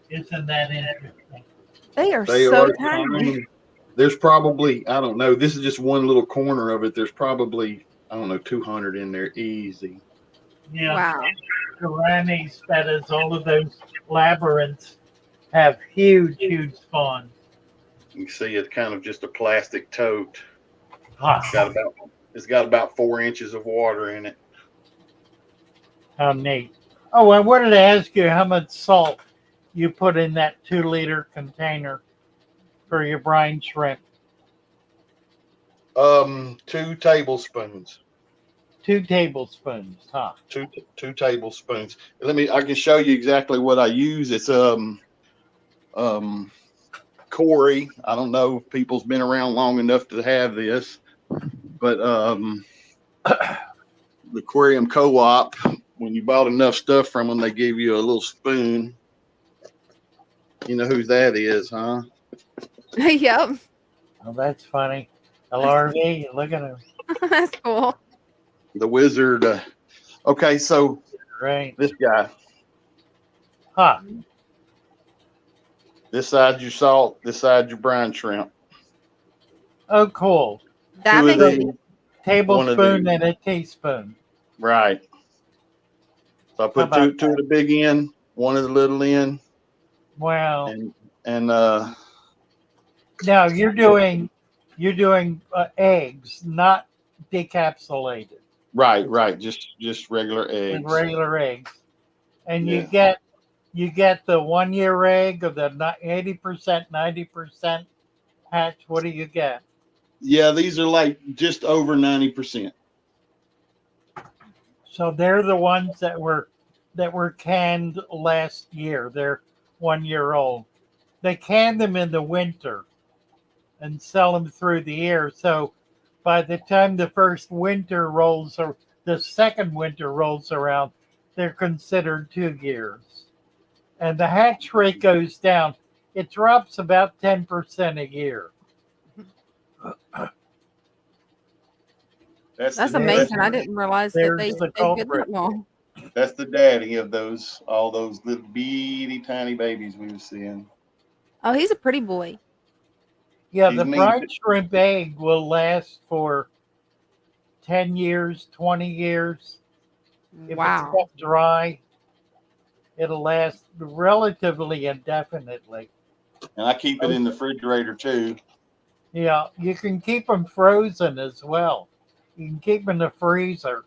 Isn't that interesting? they are They so are tiny. tiny. There's probably, I don't know. This is just one little corner of it. There's probably, I don't know, 200 in there easy. Yeah. Wow. Piranhas, that is, all of those labyrinths have huge, huge spawns. You can see it's kind of just a plastic tote. Huh. It's got about 4 inches of water in it. How neat. Oh, I wanted to ask you how much salt you put in that 2-liter container for your brine shrimp. 2 tablespoons. 2 tablespoons, huh? Two tablespoons. I can show you exactly what I use. It's Corey. I don't know if people's been around long enough to have this, but the aquarium co-op, when you bought enough stuff from them, they give you a little spoon. You know whose that is, huh? Yep. Oh, that's funny. LRV, look at him. That's cool. The wizard. Okay, so Right. this guy. Huh. This side your salt, this side your brine shrimp. Oh, cool. That Two of makes these, sense. Tablespoon these. and a teaspoon. Right. So I How put about two of the big end, one of the little end, Wow. and Now you're doing eggs, not decapsulated. right, just regular With eggs. regular eggs, and Yeah. you get the 1 year egg or the 80%, 90% hatch. What do you get? Yeah, these are like just over 90%. So they're the ones that were canned last year. They're 1 year old. They can them in the winter and sell them through the year. So by the time the first winter rolls or the second winter rolls around, they're considered 2 years. And the hatch rate goes down. It drops about 10% a year. That's That's the amazing. I didn't realize that There's they the stay good culprit. that long. that's the daddy of all those little bitty tiny babies we were seeing. Oh, he's a pretty boy. Yeah, He's the mean. brine shrimp egg will last for 10 years, 20 years. If it's Wow. kept dry, it'll last relatively indefinitely. And I keep it in the refrigerator too. Yeah, you can keep them frozen as well. You can keep them in the freezer.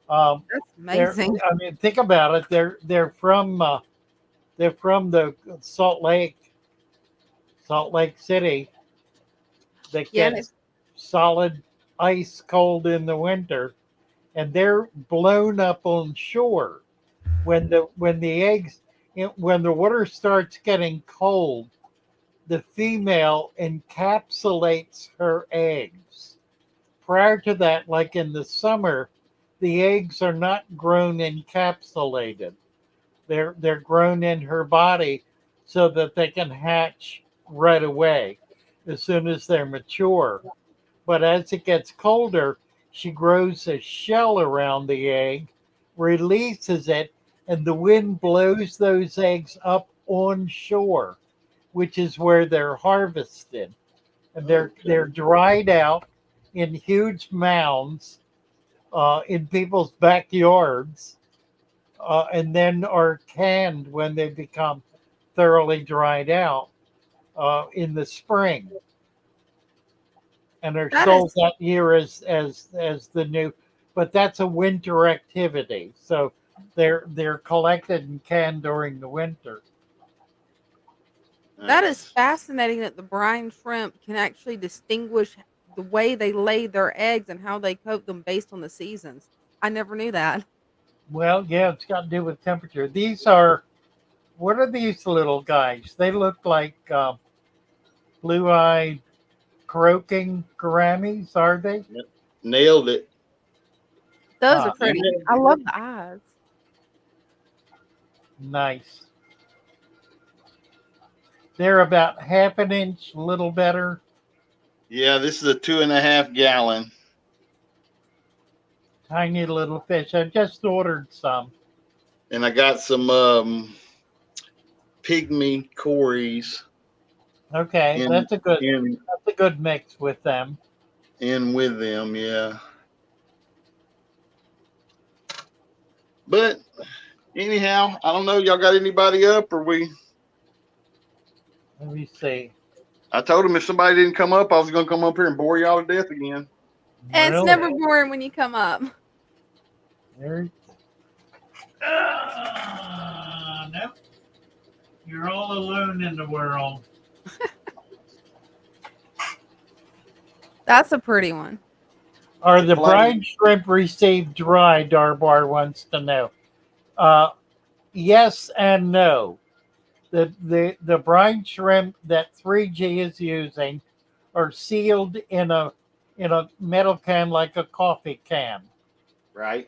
Um, That's they're, amazing. I mean, think about it. They're from the Salt Lake City, that Yeah, and it's gets solid ice cold in the winter, and they're blown up on shore when the eggs when the water starts getting cold. The female encapsulates her eggs. Prior to that, like in the summer, the eggs are not grown encapsulated. They're grown in her body so that they can hatch right away as soon as they're mature. But as it gets colder, she grows a shell around the egg, releases it, and the wind blows those eggs up on shore, which is where they're harvested. And they're Okay. dried out in huge mounds in people's backyards, and then are canned when they become thoroughly dried out in the spring, and are that sold is that year as the new. But that's a winter activity, so they're collected and canned during the winter. that is Nice. fascinating that the brine shrimp can actually distinguish the way they lay their eggs and how they coat them based on the seasons. I never knew that. Well, yeah, it's got to do with temperature. These are what are these little guys? They look like blue-eyed croaking gouramis, are they? Yep. Nailed it. Those are Ah, And pretty. I love the eyes. nice. They're about half an inch, a little better. yeah, this is a 2.5 gallon. Tiny little fish. I just ordered some. And I got some pygmy cories Okay, in in that's a good mix with them. in with them, yeah. But anyhow, I don't know. Y'all got anybody up or we Let me see. I told him if somebody didn't come up, I was gonna come up here and bore y'all to death again. And it's Really? never boring when you come up. There. Nope. You're all alone in the world. That's a pretty one. Are The the flame. brine shrimp received dry? Darbar wants to know. Uh, yes and no. The brine shrimp that 3G is using are sealed in a metal can like a coffee can. Right.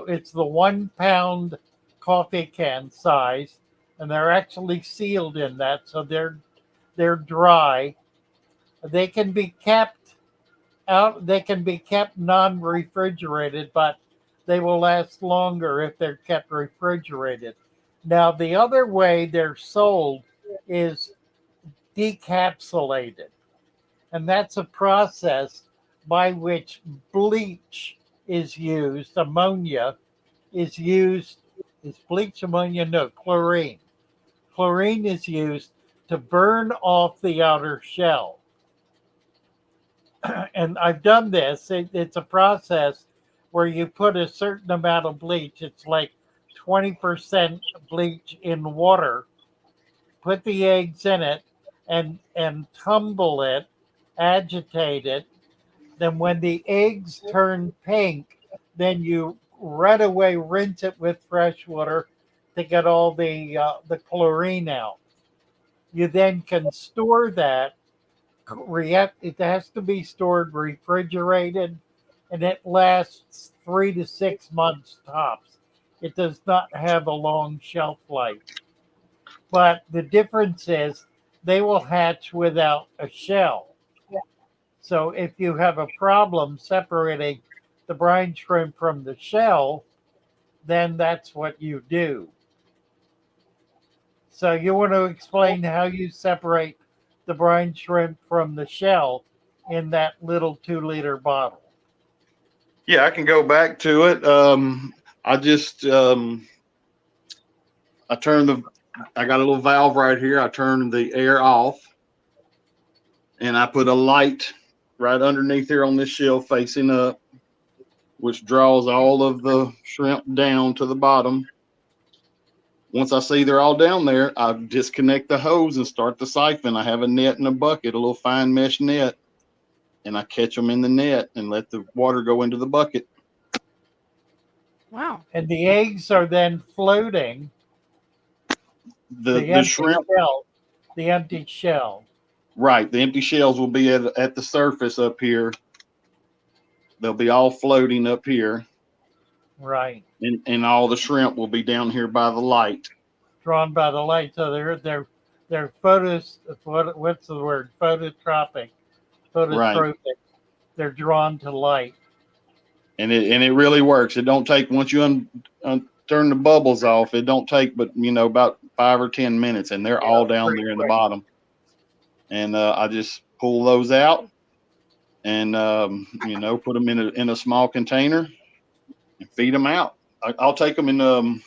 It's the 1 pound coffee can size, and they're actually sealed in that, so they're dry. They can be kept out. They can be kept non-refrigerated, but they will last longer if they're kept refrigerated. Now, the other way they're sold is decapsulated, and that's a process by which bleach is used, ammonia is used. Is bleach ammonia? No, chlorine. Chlorine is used to burn off the outer shell. And I've done this. It's a process where you put a certain amount of bleach. It's like 20% bleach in water. Put the eggs in it and tumble it, agitate it. Then when the eggs turn pink, then you right away rinse it with fresh water to get all the chlorine out. You then can store that. It has to be stored refrigerated, and it lasts 3 to 6 months tops. It does not have a long shelf life. But the difference is they will hatch without a shell. So if you have a problem separating the brine shrimp from the shell, then that's what you do. So you want to explain how you separate the brine shrimp from the shell in that little 2 liter bottle. Yeah, I can go back to it. I just I turned I got a little valve right here. I turn the air off, and I put a light right underneath here on this shelf facing up, which draws all of the shrimp down to the bottom. Once I see they're all down there, I disconnect the hose and start the siphon. I have a net and a bucket, a little fine mesh net, and I catch them in the net and let the water go into the bucket. Wow. And the eggs are then floating, the The empty shrimp, shell, the empty shell. right? The empty shells will be at the surface up here. They'll be all floating up here, Right. and all the shrimp will be down here by the light. Drawn by the light. So they're photos what's the word? Right. Phototropic. They're drawn to light. And it really works. It don't take once you turn the bubbles off. It don't take but about 5 or 10 minutes, and they're Yeah, all down pretty there in the quick. bottom. And I just pull those out and put them in a small container and feed them out. I'll take them and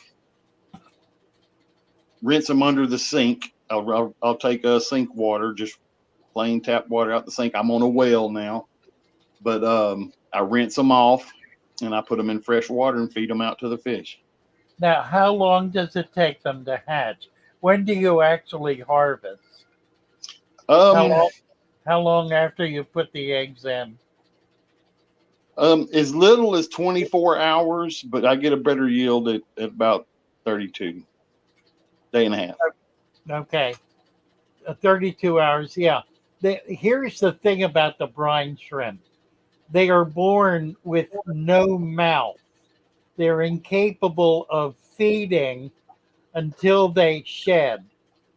rinse them under the sink. I'll take sink water, just plain tap water out the sink. I'm on a well now, but I rinse them off and I put them in fresh water and feed them out to the fish. Now, how long does it take them to hatch? When do you actually harvest? How Um, long? How long after you put the eggs in? as little as 24 hours, but I get a better yield at about 32, day and a half. Okay, 32 hours. Yeah. Here's the thing about the brine shrimp. They are born with no mouth. They're incapable of feeding until they shed.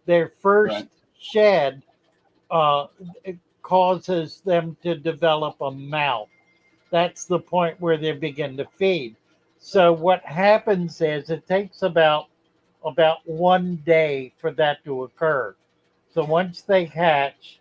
Their first Right. shed uh, it causes them to develop a mouth. That's the point where they begin to feed. So what happens is it takes about 1 day for that to occur. So once they hatch,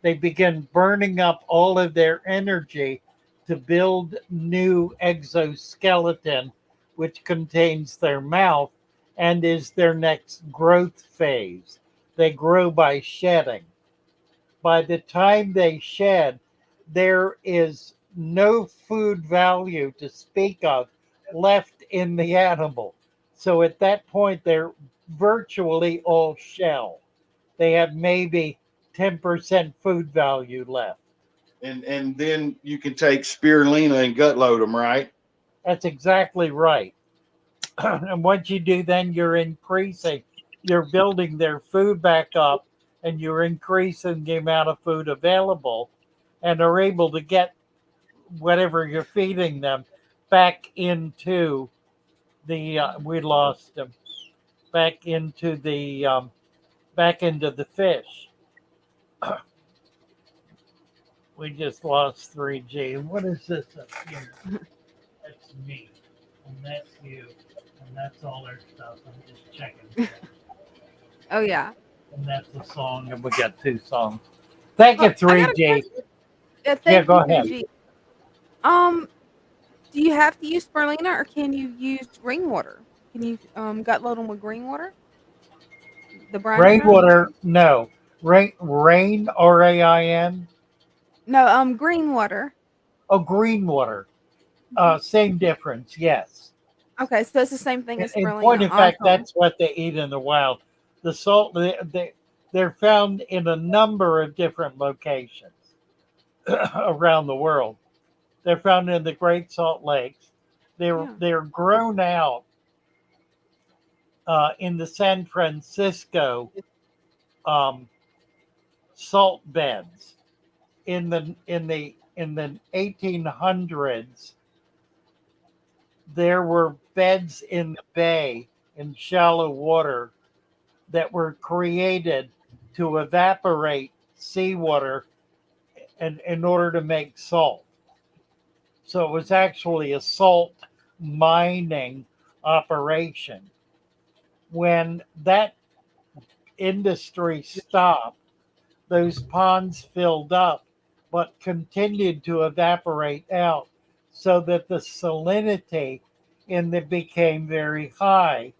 they begin burning up all of their energy to build new exoskeleton, which contains their mouth and is their next growth phase. They grow by shedding. By the time they shed, there is no food value to speak of left in the animal. So at that point, they're virtually all shell. They have maybe 10% food value left. And then you can take spirulina and gut load them, right? That's exactly right. And once you do, then you're building their food back up and you're increasing the amount of food available and are able to get whatever you're feeding them back into we lost them back into the fish. We just lost 3G. What is this up here? That's me, and that's you, and that's all our stuff. I'm just checking. Oh yeah. And that's the song, and we got two songs. Thank you, I got a 3G. question. Yeah, Thank go you, ahead. 3G. Um, do you have to use spirulina or can you use green water? Can you gut load them with green water? The brine shrimp? Rainwater, no. Rain, RAIN. No, green water. Oh, green water. Same difference, yes. Okay, so it's the same thing as In point spirulina. of fact, Awesome. that's what they eat in the wild. The salt, they're found in a number of different locations around the world. They're found in the Great Salt Lakes. Yeah. They're grown out in the San Francisco um, salt beds in the 1800s. There were beds in the bay in shallow water that were created to evaporate seawater in order to make salt. So it was actually a salt mining operation. When that industry stopped, those ponds filled up but continued to evaporate out so that the salinity in them became very high.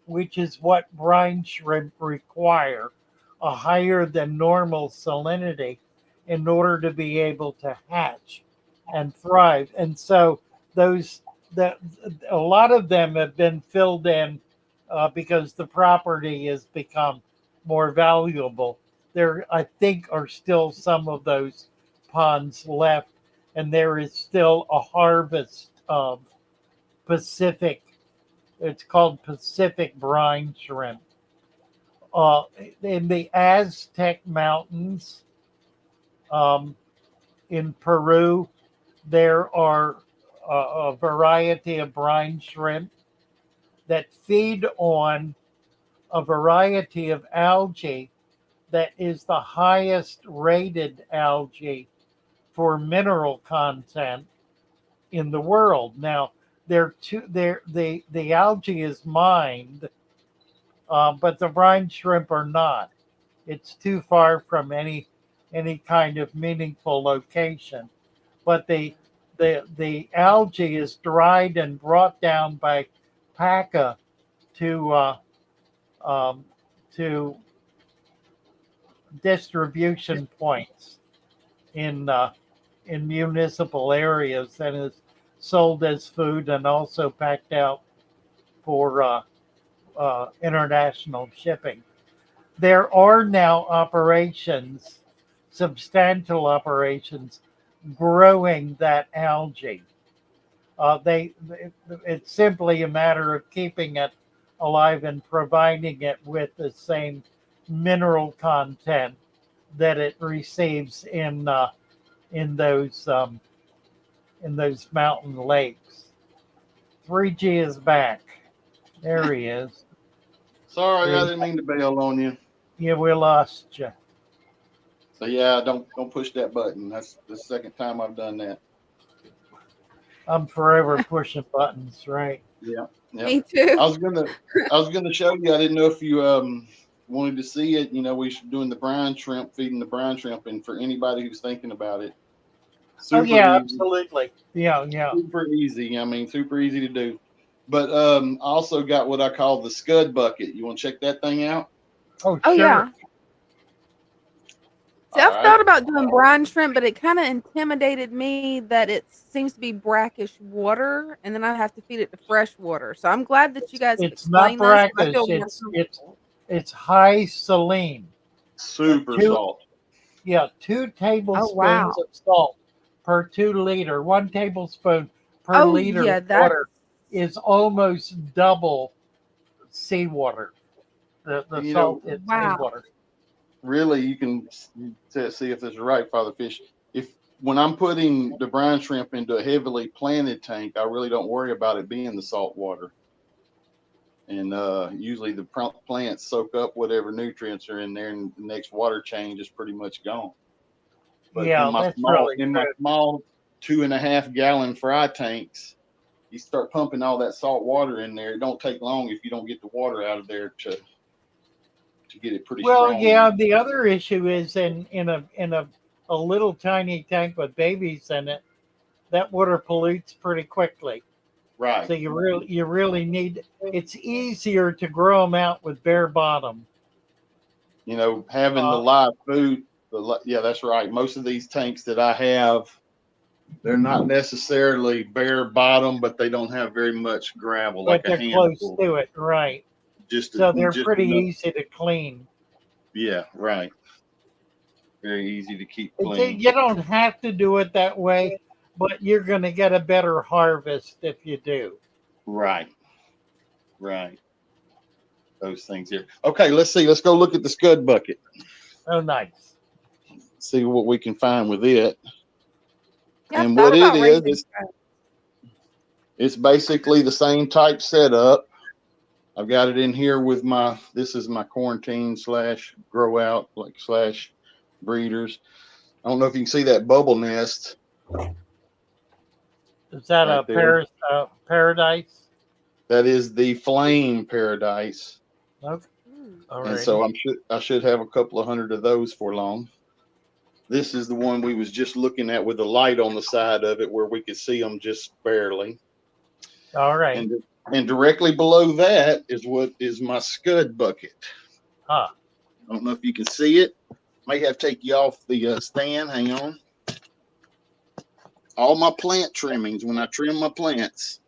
which is what brine shrimp require, a higher than normal salinity in order to be able to hatch and thrive. And so those that a lot of them have been filled in because the property has become more valuable. There, I think, are still some of those ponds left, and there is still a harvest of Pacific. It's called Pacific brine shrimp. Uh, in the Aztec Mountains um, in Peru, there are a variety of brine shrimp that feed on a variety of algae that is the highest rated algae for mineral content in the world. Now, the algae is mined, but the brine shrimp are not. It's too far from any kind of meaningful location. But the algae is dried and brought down by PACA to um, to distribution points in municipal areas and is sold as food and also packed out for international shipping. There are now operations, substantial operations, growing that algae. It's simply a matter of keeping it alive and providing it with the same mineral content that it receives in those mountain lakes. 3G is back. There he is. Sorry, I didn't mean to bail on you. Yeah, we lost you. So yeah, don't push that button. That's the second time I've done that. I'm forever pushing buttons, right? Yeah, yeah. Me too. I was gonna show you. I didn't know if you wanted to see it. You know, we should doing the brine shrimp, feeding the brine shrimp, and for anybody who's thinking about it, Oh super yeah, easy, absolutely. Yeah, yeah. super easy. I mean, super easy to do. But I also got what I call the scud bucket. You want to check that thing out? Oh Oh sure. yeah. See, All I've right. thought about doing brine shrimp, but it kind of intimidated me that it seems to be brackish water, and then I have to feed it to fresh water. So I'm glad that you guys have It's not explained this. I brackish. feel more It's comfortable. it's high saline. Super Two salt. Yeah, two Oh tablespoons wow. of salt per 2 liter. 1 tablespoon per Oh liter of yeah, that's water is almost double seawater. The And, you salt know, in wow. seawater. really, you can see if this is right, Father Fish. If when I'm putting the brine shrimp into a heavily planted tank, I really don't worry about it being the salt water. And usually the plants soak up whatever nutrients are in there, and the next water change is pretty much gone. But Yeah, that's really in my true. small 2.5 gallon fry tanks, you start pumping all that salt water in there. It don't take long if you don't get the water out of there to get it pretty Well, strong in yeah. there. The other issue is in a little tiny tank with babies in it, that water pollutes pretty quickly. Right. So you really need. It's easier to grow them out with bare bottom. You know, having the Uh, live food. Yeah, that's right. Most of these tanks that I have, they're not necessarily bare bottom, but they don't have very much gravel, like but a they're close handful. to it, right? Just So they're just pretty enough. easy to clean. Yeah, right. Very easy to keep clean. You don't have to do it that way, but you're going to get a better harvest if you do. Right, right. Those things here. Okay, let's see. Let's go look at the scud bucket. Oh, nice. See what we can find with it. Yeah, I've And thought what it about is, raising trout. it's basically the same type setup. I've got it in here with this is my quarantine slash grow out like slash breeders. I don't know if you can see that bubble nest Is that right a there. paradise? That is the flame paradise. Okay. Ooh. And so Alrighty. I should have a couple of hundred of those for long. This is the one we was just looking at with the light on the side of it where we could see them just barely. All And right. And directly below that is what is my scud bucket. Huh. I don't know if you can see it. May have to take you off the stand. Hang on. All my plant trimmings, when I trim my plants,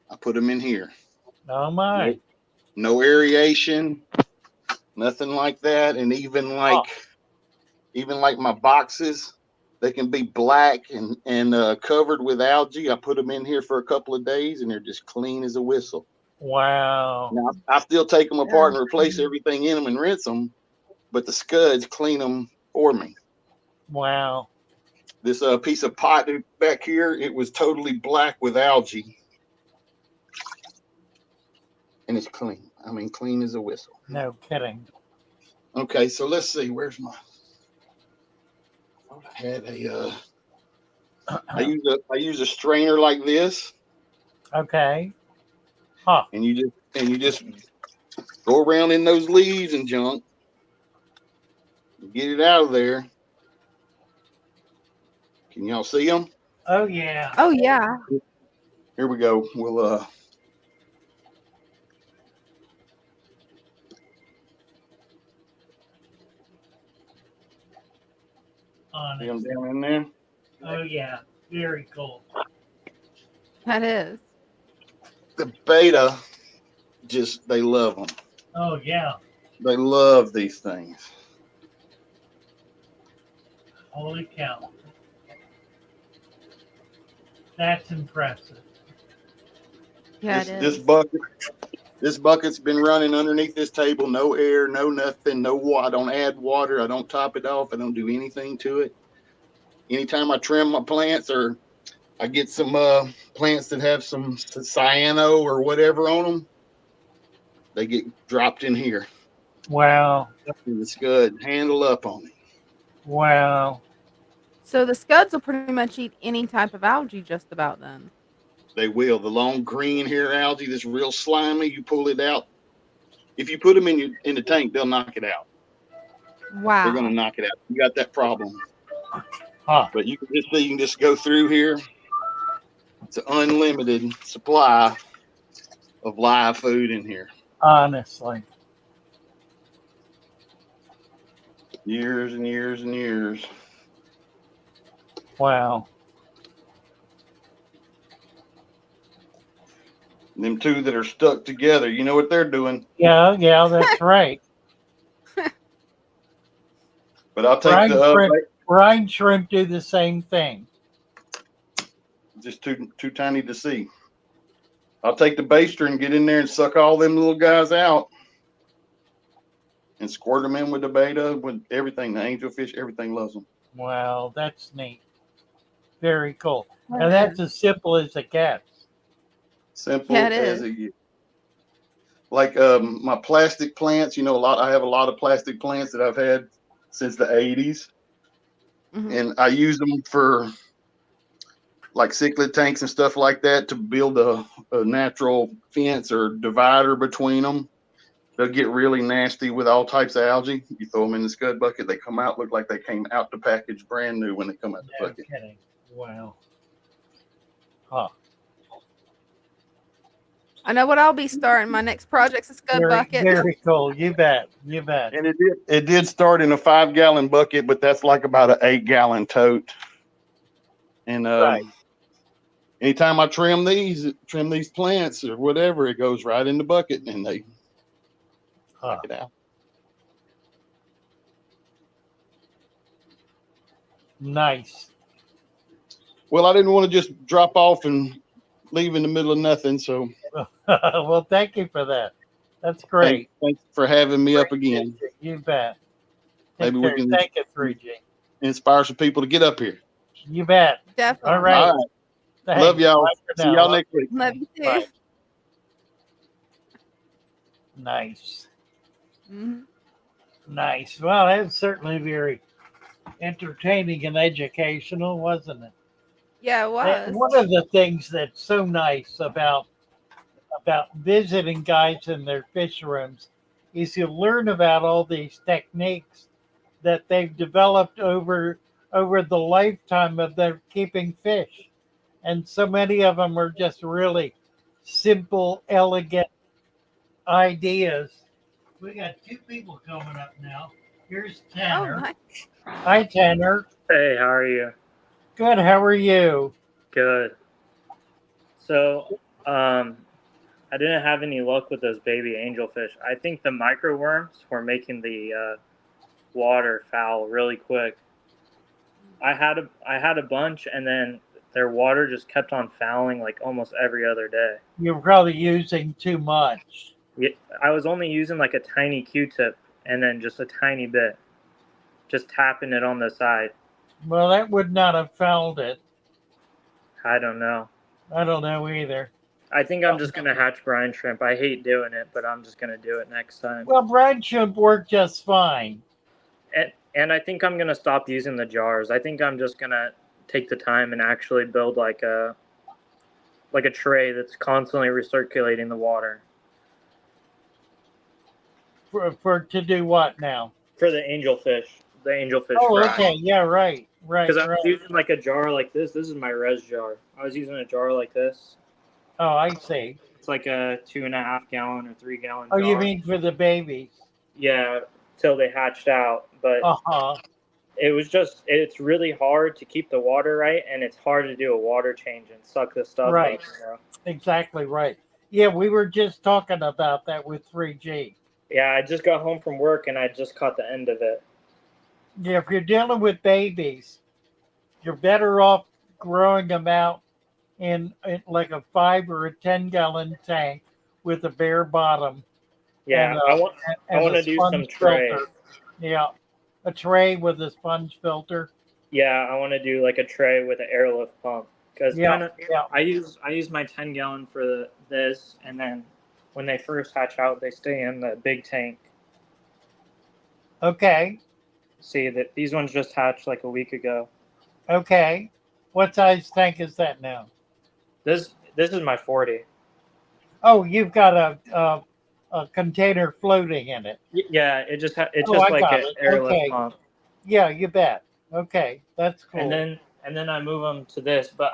I put them in here. Oh my. No aeration, nothing like that. And Huh. even like my boxes, they can be black and covered with algae. I put them in here for a couple of days, and they're just clean as a whistle. Wow. Now I still take them apart Very and replace pretty. everything in them and rinse them, but the scuds clean them for me. Wow. This piece of pot back here, it was totally black with algae, and it's clean. I mean, clean as a whistle. No kidding. Okay, so let's see. Where's my? I had a. I use a strainer like this, Okay. Huh. and you just go around in those leaves and junk, get it out of there. Can y'all see them? Oh yeah. Oh yeah. Here we go. We'll see them Honest. down in there. Oh yeah. Very cool. That is. The beta, they love them. Oh yeah. They love these things. Holy cow. That's impressive. Yeah, This it this is. bucket this bucket's been running underneath this table. No air, no nothing, no water. I don't add water. I don't top it off. I don't do anything to it. Anytime I trim my plants or I get some plants that have some cyano or whatever on them, they get dropped in here. Wow. And it's good. Handle up on it. Wow. So the scuds will pretty much eat any type of algae just about then. They will. The long green hair algae that's real slimy, you pull it out. If you put them in the tank, they'll knock it out. They're gonna Wow. knock it out. You got that problem. Huh. But you can just go through here. It's an unlimited supply of live food in here. Honestly. Years and years and years. Wow. And them two that are stuck together, you know what they're doing. Yeah, yeah, that's right. But I'll take Brine the shrimp, brine shrimp do the same thing. just too tiny to see. I'll take the baster and get in there and suck all them little guys out and squirt them in with the beta, with everything. The angelfish, everything loves them. Wow, that's neat. Very cool. That And that's is. as simple as it gets. Simple Yeah, it as is. it gets. Like my plastic plants, I have a lot of plastic plants that I've had since the 80s. Mhm. And I use them for like cichlid tanks and stuff like that to build a natural fence or divider between them. They'll get really nasty with all types of algae. You throw them in the scud bucket, they come out, look like they came out the package brand new when they come out the No bucket. kidding. Wow. Huh. I know what I'll be starting. My next project's a scud Very, bucket. very cool. You bet. You bet. And it did start in a 5-gallon bucket, but that's like about an 8-gallon tote. And Right. anytime I trim these plants or whatever, it goes right in the bucket and they Huh. knock it out. Nice. Well, I didn't want to just drop off and leave in the middle of nothing, so Well, thank you for that. That's great. thanks for having me up again. You bet. Take Maybe we care. can Thank you, 3G. inspire some people to get up here. You bet. Definitely. All right. All right. Thanks. Love y'all. Bye for See now. y'all next week. Love you too. Bye. Nice. Mhm. Nice. Well, that was certainly very entertaining and educational, wasn't it? Yeah, it And was. one of the things that's so nice about visiting guys in their fish rooms is you learn about all these techniques that they've developed over the lifetime of their keeping fish. And so many of them are just really simple, elegant ideas. We got two people coming up now. Here's Oh, Tanner. nice. Hi, Tanner. Hey, how are you? Good. How are you? Good. So, I didn't have any luck with those baby angelfish. I think the microworms were making the water foul really quick. I had a bunch, and then their water just kept on fouling like almost every other day. You're probably using too much. Yeah, I was only using like a tiny Q-tip, and then just a tiny bit, just tapping it on the side. Well, that would not have fouled it. I don't know. I don't know either. I think I'm just gonna hatch brine shrimp. I hate doing it, but I'm just gonna do it next time. Well, brine shrimp worked just fine. And I think I'm gonna stop using the jars. I think I'm just gonna take the time and actually build like a tray that's constantly recirculating the water For to do what now? for the angelfish Oh, fry. okay. Yeah, right. Because Right, I was right. using like a jar like this. This is my res jar. I was using a jar like this. Oh, I see. It's like a 2.5 gallon or 3 gallon Oh, you jar. mean for the babies? Yeah, till they hatched out. But Uh-huh. it's really hard to keep the water right, and it's hard to do a water change and suck the stuff up. Right. Exactly right. Yeah, we were just talking about that with 3G. Yeah, I just got home from work and I just caught the end of it. Yeah, if you're dealing with babies, you're better off growing them out in like a 5 or a 10 gallon tank with a bare bottom and Yeah, I and want a to do some sponge tray. filter. Yeah, a tray with a sponge filter. Yeah, I want to do like a tray with an airlift pump because Yeah, kind of yeah. I use my 10 gallon for this, and then when they first hatch out, they stay in the big tank. Okay, See that these ones just hatched like a week ago. okay. What size tank is that now? This is my 40. Oh, you've got a container floating in it. Yeah, it's Oh, just I like got an it. airlift Okay. pump, Yeah, you bet. Okay, that's and cool. then I move them to this. But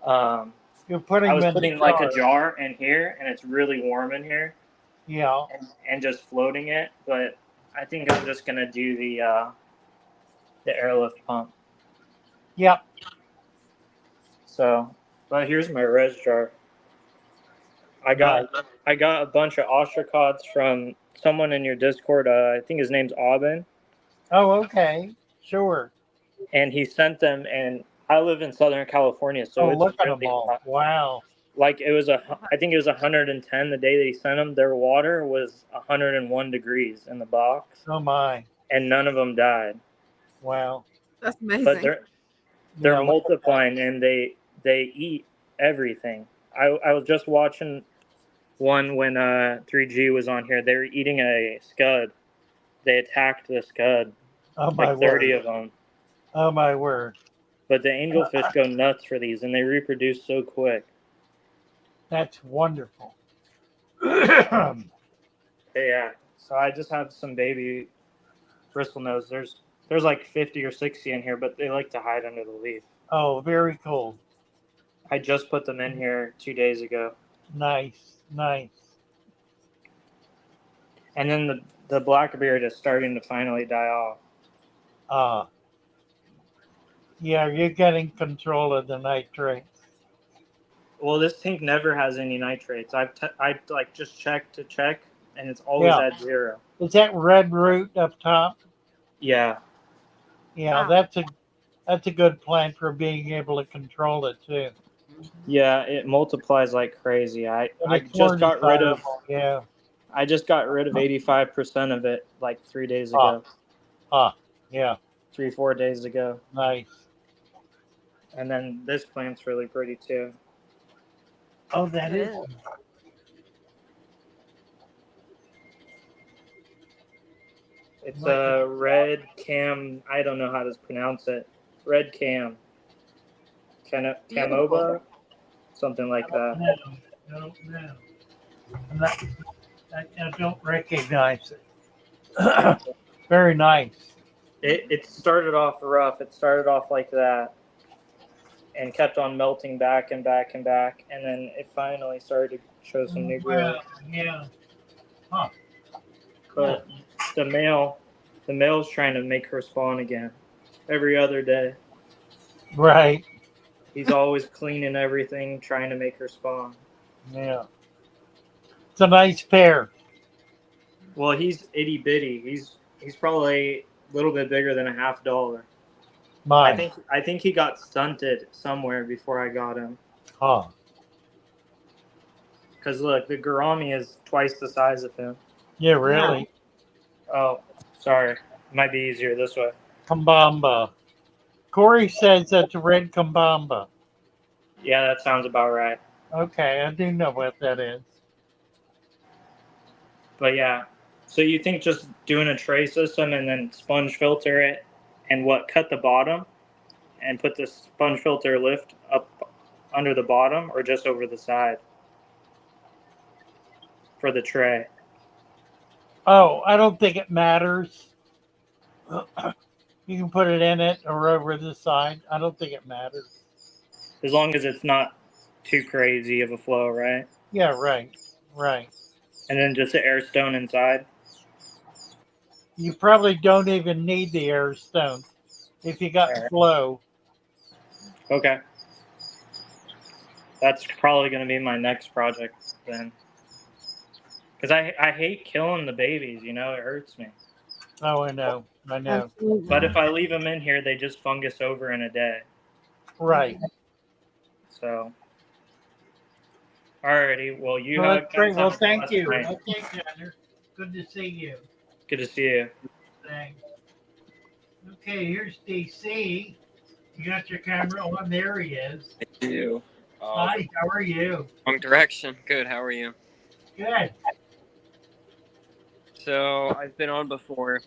um, You're I putting was them in the putting like a jar. jar in here, and it's really warm in here, Yeah. and just floating it. But I think I'm just gonna do the airlift pump. Yep. So, but here's my res jar. I Nice. got I got a bunch of ostracods from someone in your Discord. I think his name's Aubin, Oh, okay. Sure. and he sent them. And I live in Southern California, so Oh, it's look at them really all. hot. Wow. Like I think it was 110 the day they sent them. Their water was 101 degrees in the box, Oh my. and none of them died. Wow. That's But amazing. they're Yeah. Look at that. multiplying, and they eat everything. I was just watching one when 3G was on here. They were eating a scud. They attacked the scud, Oh my like 30 word. of them. Oh my word. But the angelfish go nuts for these, and they reproduce so quick. That's wonderful. Oh, Yeah. So I just have some baby bristlenose. There's like 50 or 60 in here, but they like to hide under the leaf. very cool. I just put them in here 2 days ago, Nice. Nice. and then the blackbeard is starting to finally die off. Uh yeah, you're getting control of the nitrates. Well, this tank never has any nitrates. I like just check, and it's always Yeah. at 0. Is that red root up top? Yeah, Yeah, Wow. that's a good plant for being able to control it too. yeah, it multiplies like crazy. I And I the just corn got rid of desirable. Yeah. I just got rid of 85% of it like 3 days Ah, ago, yeah. 4 days ago. Nice. And then this plant's really pretty too. Oh, that It is. is. It's Look at a red cam. I don't know how to pronounce it. Red cam. Beautiful. Camoba? Something like that. No, I don't know. I don't recognize it. Very nice. It started off rough. It started off like that. and kept on melting back and back and back, and then it finally started to show some new growth. Well, yeah. Huh. But the male's trying to make her spawn again every other day. Right. He's always cleaning everything, trying to make her spawn. Yeah. It's a nice pair. Well, he's itty bitty. He's probably a little bit bigger than $50. Mine. I think he got stunted somewhere before I got him. Huh. Cause look, the Gourami is twice the size of him. Yeah, really. Oh, sorry. It might be easier this way. Kambamba. Corey says that's a red Kambamba. Yeah, that sounds about right. Okay, I do know what that is. But yeah, so you think just doing a tray system and then sponge filter it and cut the bottom and put the sponge filter lift up under the bottom or just over the side for the tray? Oh, I don't think it matters. You can put it in it or over the side. I don't think it matters. As long as it's not too crazy of a flow, right? Yeah, right. Right. And then just the air stone inside. You probably don't even need the air stone if you got Alright. flow. Okay. That's probably going to be my next project then. Because I hate killing the babies, it hurts me. Oh, I know. I know. Absolutely. But if I leave them in here, they just fungus over in a day. Right. So, alrighty. Well, you Well, have that's great. Well, have a thank blessed you. night. Okay, Tanner. Good to see you. Good to see you. Thanks. Okay, here's DC. You got your camera on. There he is. I do. Hi, how are you? Wrong direction. Good. How are you? Good. So I've been on before,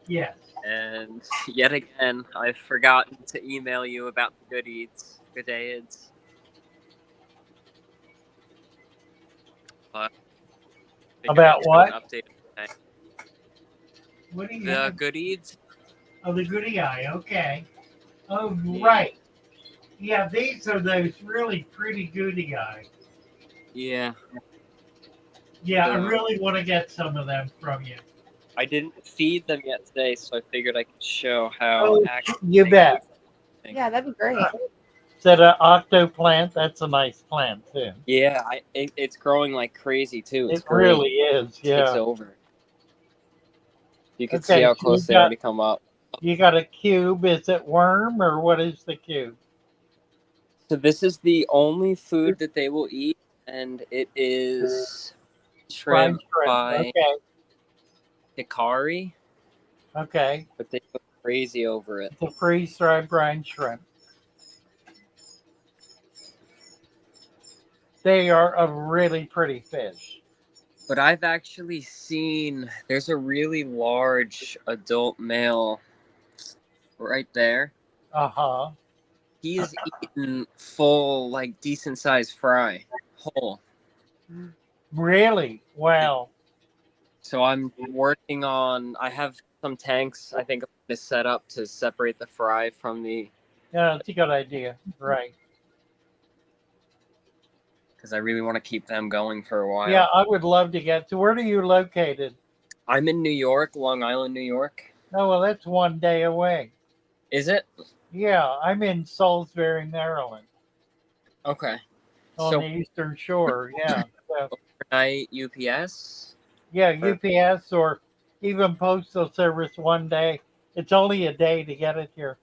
Yes. and yet again, I've forgotten to email you about the good eats, good aids. But About what? Update today. What do you The have? good eats. Oh, the goodie eye. Okay. Oh, Yeah. right. Yeah, these are those really pretty goodie eyes. Yeah. Yeah, I The- really want to get some of them from you. I didn't feed them yet today, so I figured I could show how. Oh, active you they bet. can. Yeah, that'd be great. Is that an octo plant? That's a nice plant too. Yeah, it's growing like crazy too. It's It really great. is. Takes Yeah. over. You can Okay, see how so close they already come up. You got a cube. Is it worm or what is the cube? So this is the only food that they will eat, and it is Fried shrimp by Okay. Hikari, Okay. but they go crazy over it. It's a freeze-dried brine shrimp. They are a really pretty fish. But I've actually seen there's a really large adult male right there. Uh-huh. He is eating full, like decent sized fry, whole. Really? Wow. So I'm working on. I have some tanks. I think I'm going to set up to separate the fry from the. Yeah, that's a good idea. Right. Because I really want to keep them going for a while. Yeah, I would love to get to. Where are you located? I'm in New York, Long Island, New York. Oh, well, that's 1 day away. Is it? Yeah, I'm in Salisbury, Maryland, Okay. on So the Eastern Shore. Yeah. So, overnight UPS? yeah, UPS or even Postal Service 1 day. It's only a day to get it here.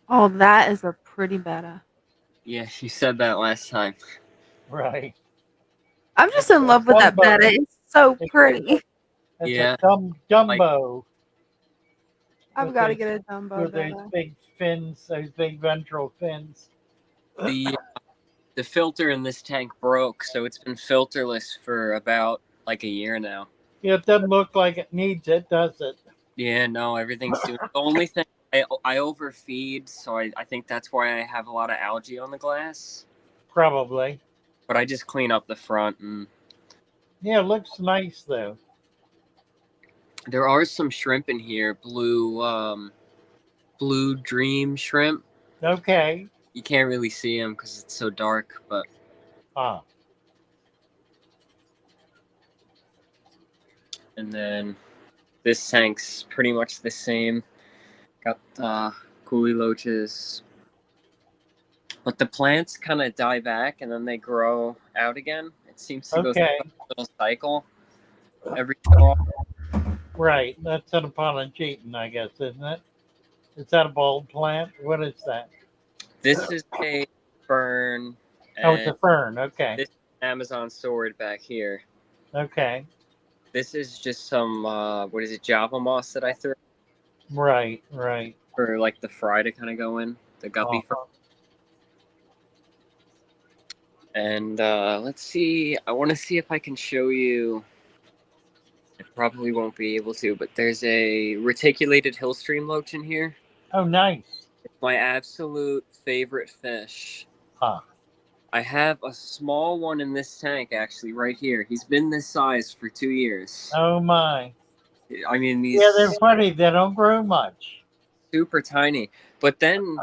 Oh, that is a pretty betta. Yeah, you said that last time. Right. I'm just in love with that Dumbo. betta. It's so It's- pretty. It's Yeah. a Dumbo. I've with got to those- get a Dumbo with those betta. big fins, those big ventral fins. The filter in this tank broke, so it's been filterless for about like a year now. Yeah, it doesn't look like it needs it, does it? Yeah, no, everything's doing. The only thing I overfeed, so I think that's why I have a lot of algae on the glass. Probably. But I just clean up the front, and Yeah, it looks nice though. there are some shrimp in here, blue blue dream shrimp. Okay. You can't really see them because it's so dark, but Ah. and then this tank's pretty much the same. Got coolie loaches, but the plants kind of die back and then they grow out again. It seems to go through Okay. a little cycle every so often. Right. That's an Aponogeton, I guess, isn't it? Is that a bulb plant? What is that? This is a fern, Oh, it's and a fern. Okay. this is Amazon sword back here. Okay. This is just some what is it, Java moss that I threw Right. Right. for like the fry to kind of go in, the guppy fry. Uh-huh. And let's see. I want to see if I can show you. I probably won't be able to, but there's a reticulated hill stream loach in here. Oh, nice. It's my absolute favorite fish. Huh. I have a small one in this tank, actually, right here. He's been this size for 2 years. Oh, my. I mean, Yeah, they're he's funny. They don't grow much. super tiny. But then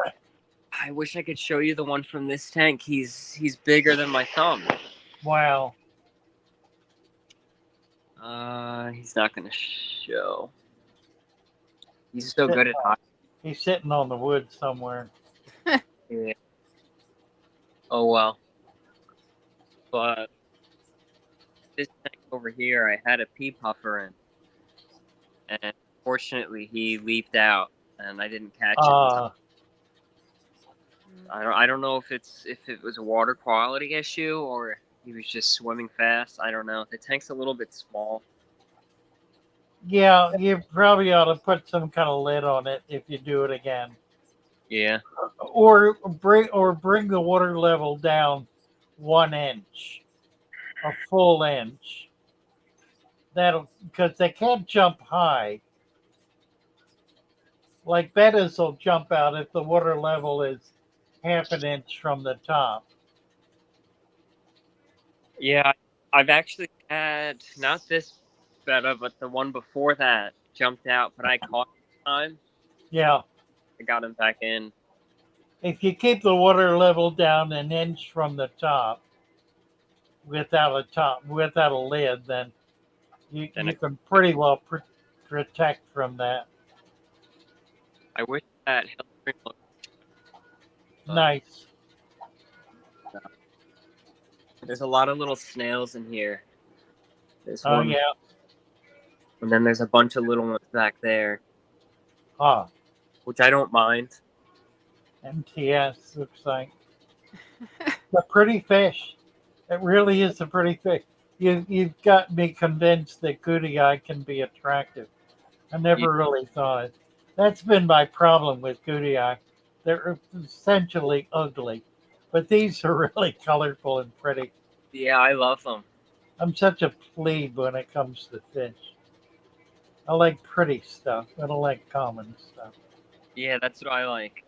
I wish I could show you the one from this tank. He's bigger than my thumb. Wow. He's not gonna show. He's so good at hiding. He's sitting on the wood somewhere. Yeah. Oh well. But this tank over here, I had a pea puffer in, and fortunately he leaped out, and I didn't catch it. I don't know if it was a water quality issue or he was just swimming fast. I don't know. The tank's a little bit small. Yeah, you probably ought to put some kind of lid on it if you do it again, Yeah. or bring the water level down 1 inch, a full inch. That'll, because they can't jump high. Like bettas will jump out if the water level is half an inch from the top. Yeah, I've actually had not this betta, but the one before that jumped out, but I caught him time. Yeah. I got him back in. If you keep the water level down 1 inch from the top without a lid, then you can pretty well protect from that. I wish that Hillstream looked Nice. There's a lot of little snails in here. There's Oh one, yeah. and then there's a bunch of little ones back there, Huh. which I don't mind. MTS looks like a pretty fish. It really is a pretty fish. You've got me convinced that goody eye can be attractive. I never really thought it. That's been my problem with goody eye. They're essentially ugly, but these are really colorful and pretty. Yeah, I love them. I'm such a plebe when it comes to fish. I like pretty stuff. I don't like common stuff. Yeah, that's what I like.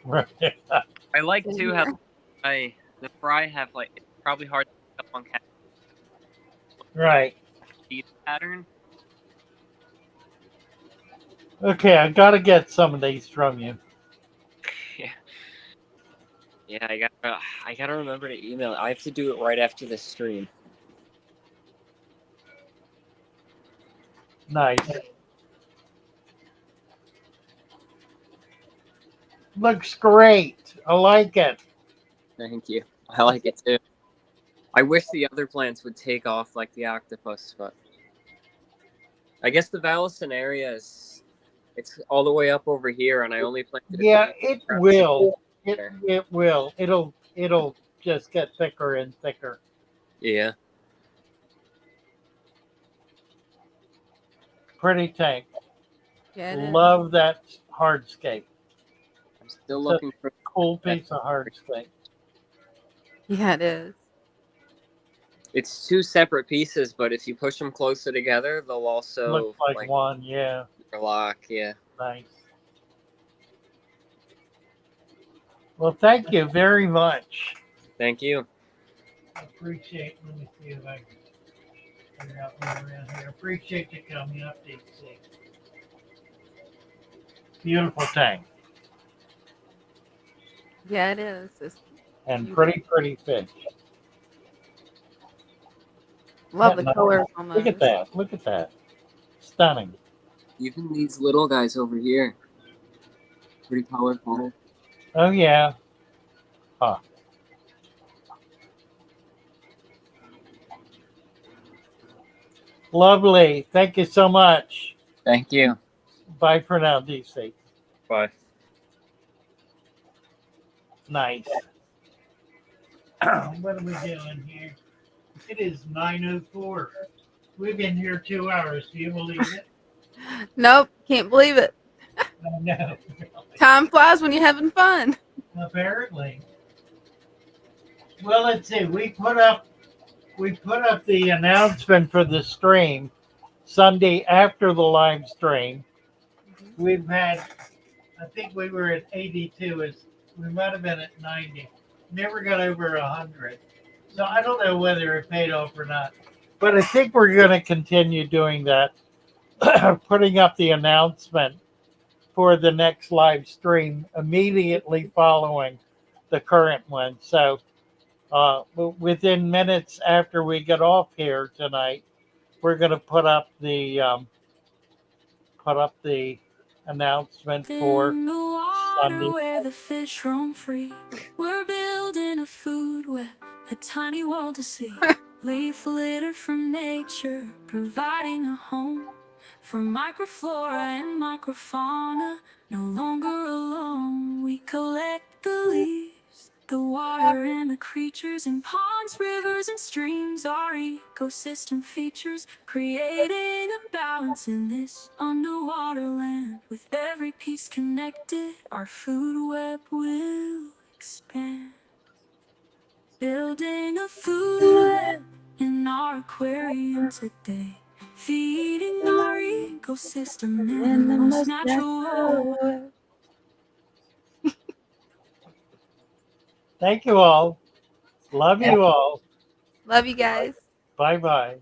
Right. I like too how the fry have like it's probably hard to pick up on cat Right. pattern. Okay, I gotta get some of these from you. Yeah. Yeah, I gotta remember to email. I have to do it right after this stream. Nice. Looks great. I like it. Thank you. I like it too. I wish the other plants would take off like the octopus, but I guess the Vallisneria is it's all the way up over here, and I only planted. Yeah, it will. It will. It'll just get thicker and thicker. Yeah. Pretty tank. Yeah, it is. Love that hardscape. I'm still looking for Cool piece of hardscape. Yeah, it is. It's two separate pieces, but if you push them closer together, they'll also Looks like one, yeah. interlock. Yeah. Nice. Well, thank you very much. Thank you. I appreciate. Let me see if I can figure out where around here. Appreciate you coming up, DC. Beautiful tank. Yeah, it is. It's and beautiful. pretty fish. Love Isn't the that colors nice? on Look at those. that. Look at that. Stunning. Even these little guys over here, pretty colorful. Oh yeah. Huh. Lovely. Thank you so much. Thank you. Bye for now, DC. Bye. Nice. What are we doing here? It is 9:04. We've been here 2 hours. Do you believe it? Nope, can't believe it. I know. Time flies when you're having fun. Apparently. Well, let's see. We put up the announcement for the stream Sunday after the live stream. We've had, I think we were at 82. We might have been at 90. Never got over 100. So I don't know whether it paid off or not. But I think we're going to continue doing that, putting up the announcement for the next live stream immediately following the current one. So within minutes after we get off here tonight, we're going to put up the announcement for In the water Sunday. where the fish roam free, we're building a food web, a tiny world to see. Leaf litter from nature, providing a home for microflora and microfauna. No longer alone, we collect the leaves, the water and the creatures in ponds, rivers and streams. Our ecosystem features, creating a balance in this underwater land. With every piece connected, our food web will expand. Building a food web in our aquarium today, feeding our ecosystem in the And the most most natural way. natural. Thank you all. Love Yeah. you all. Love you guys. Bye bye.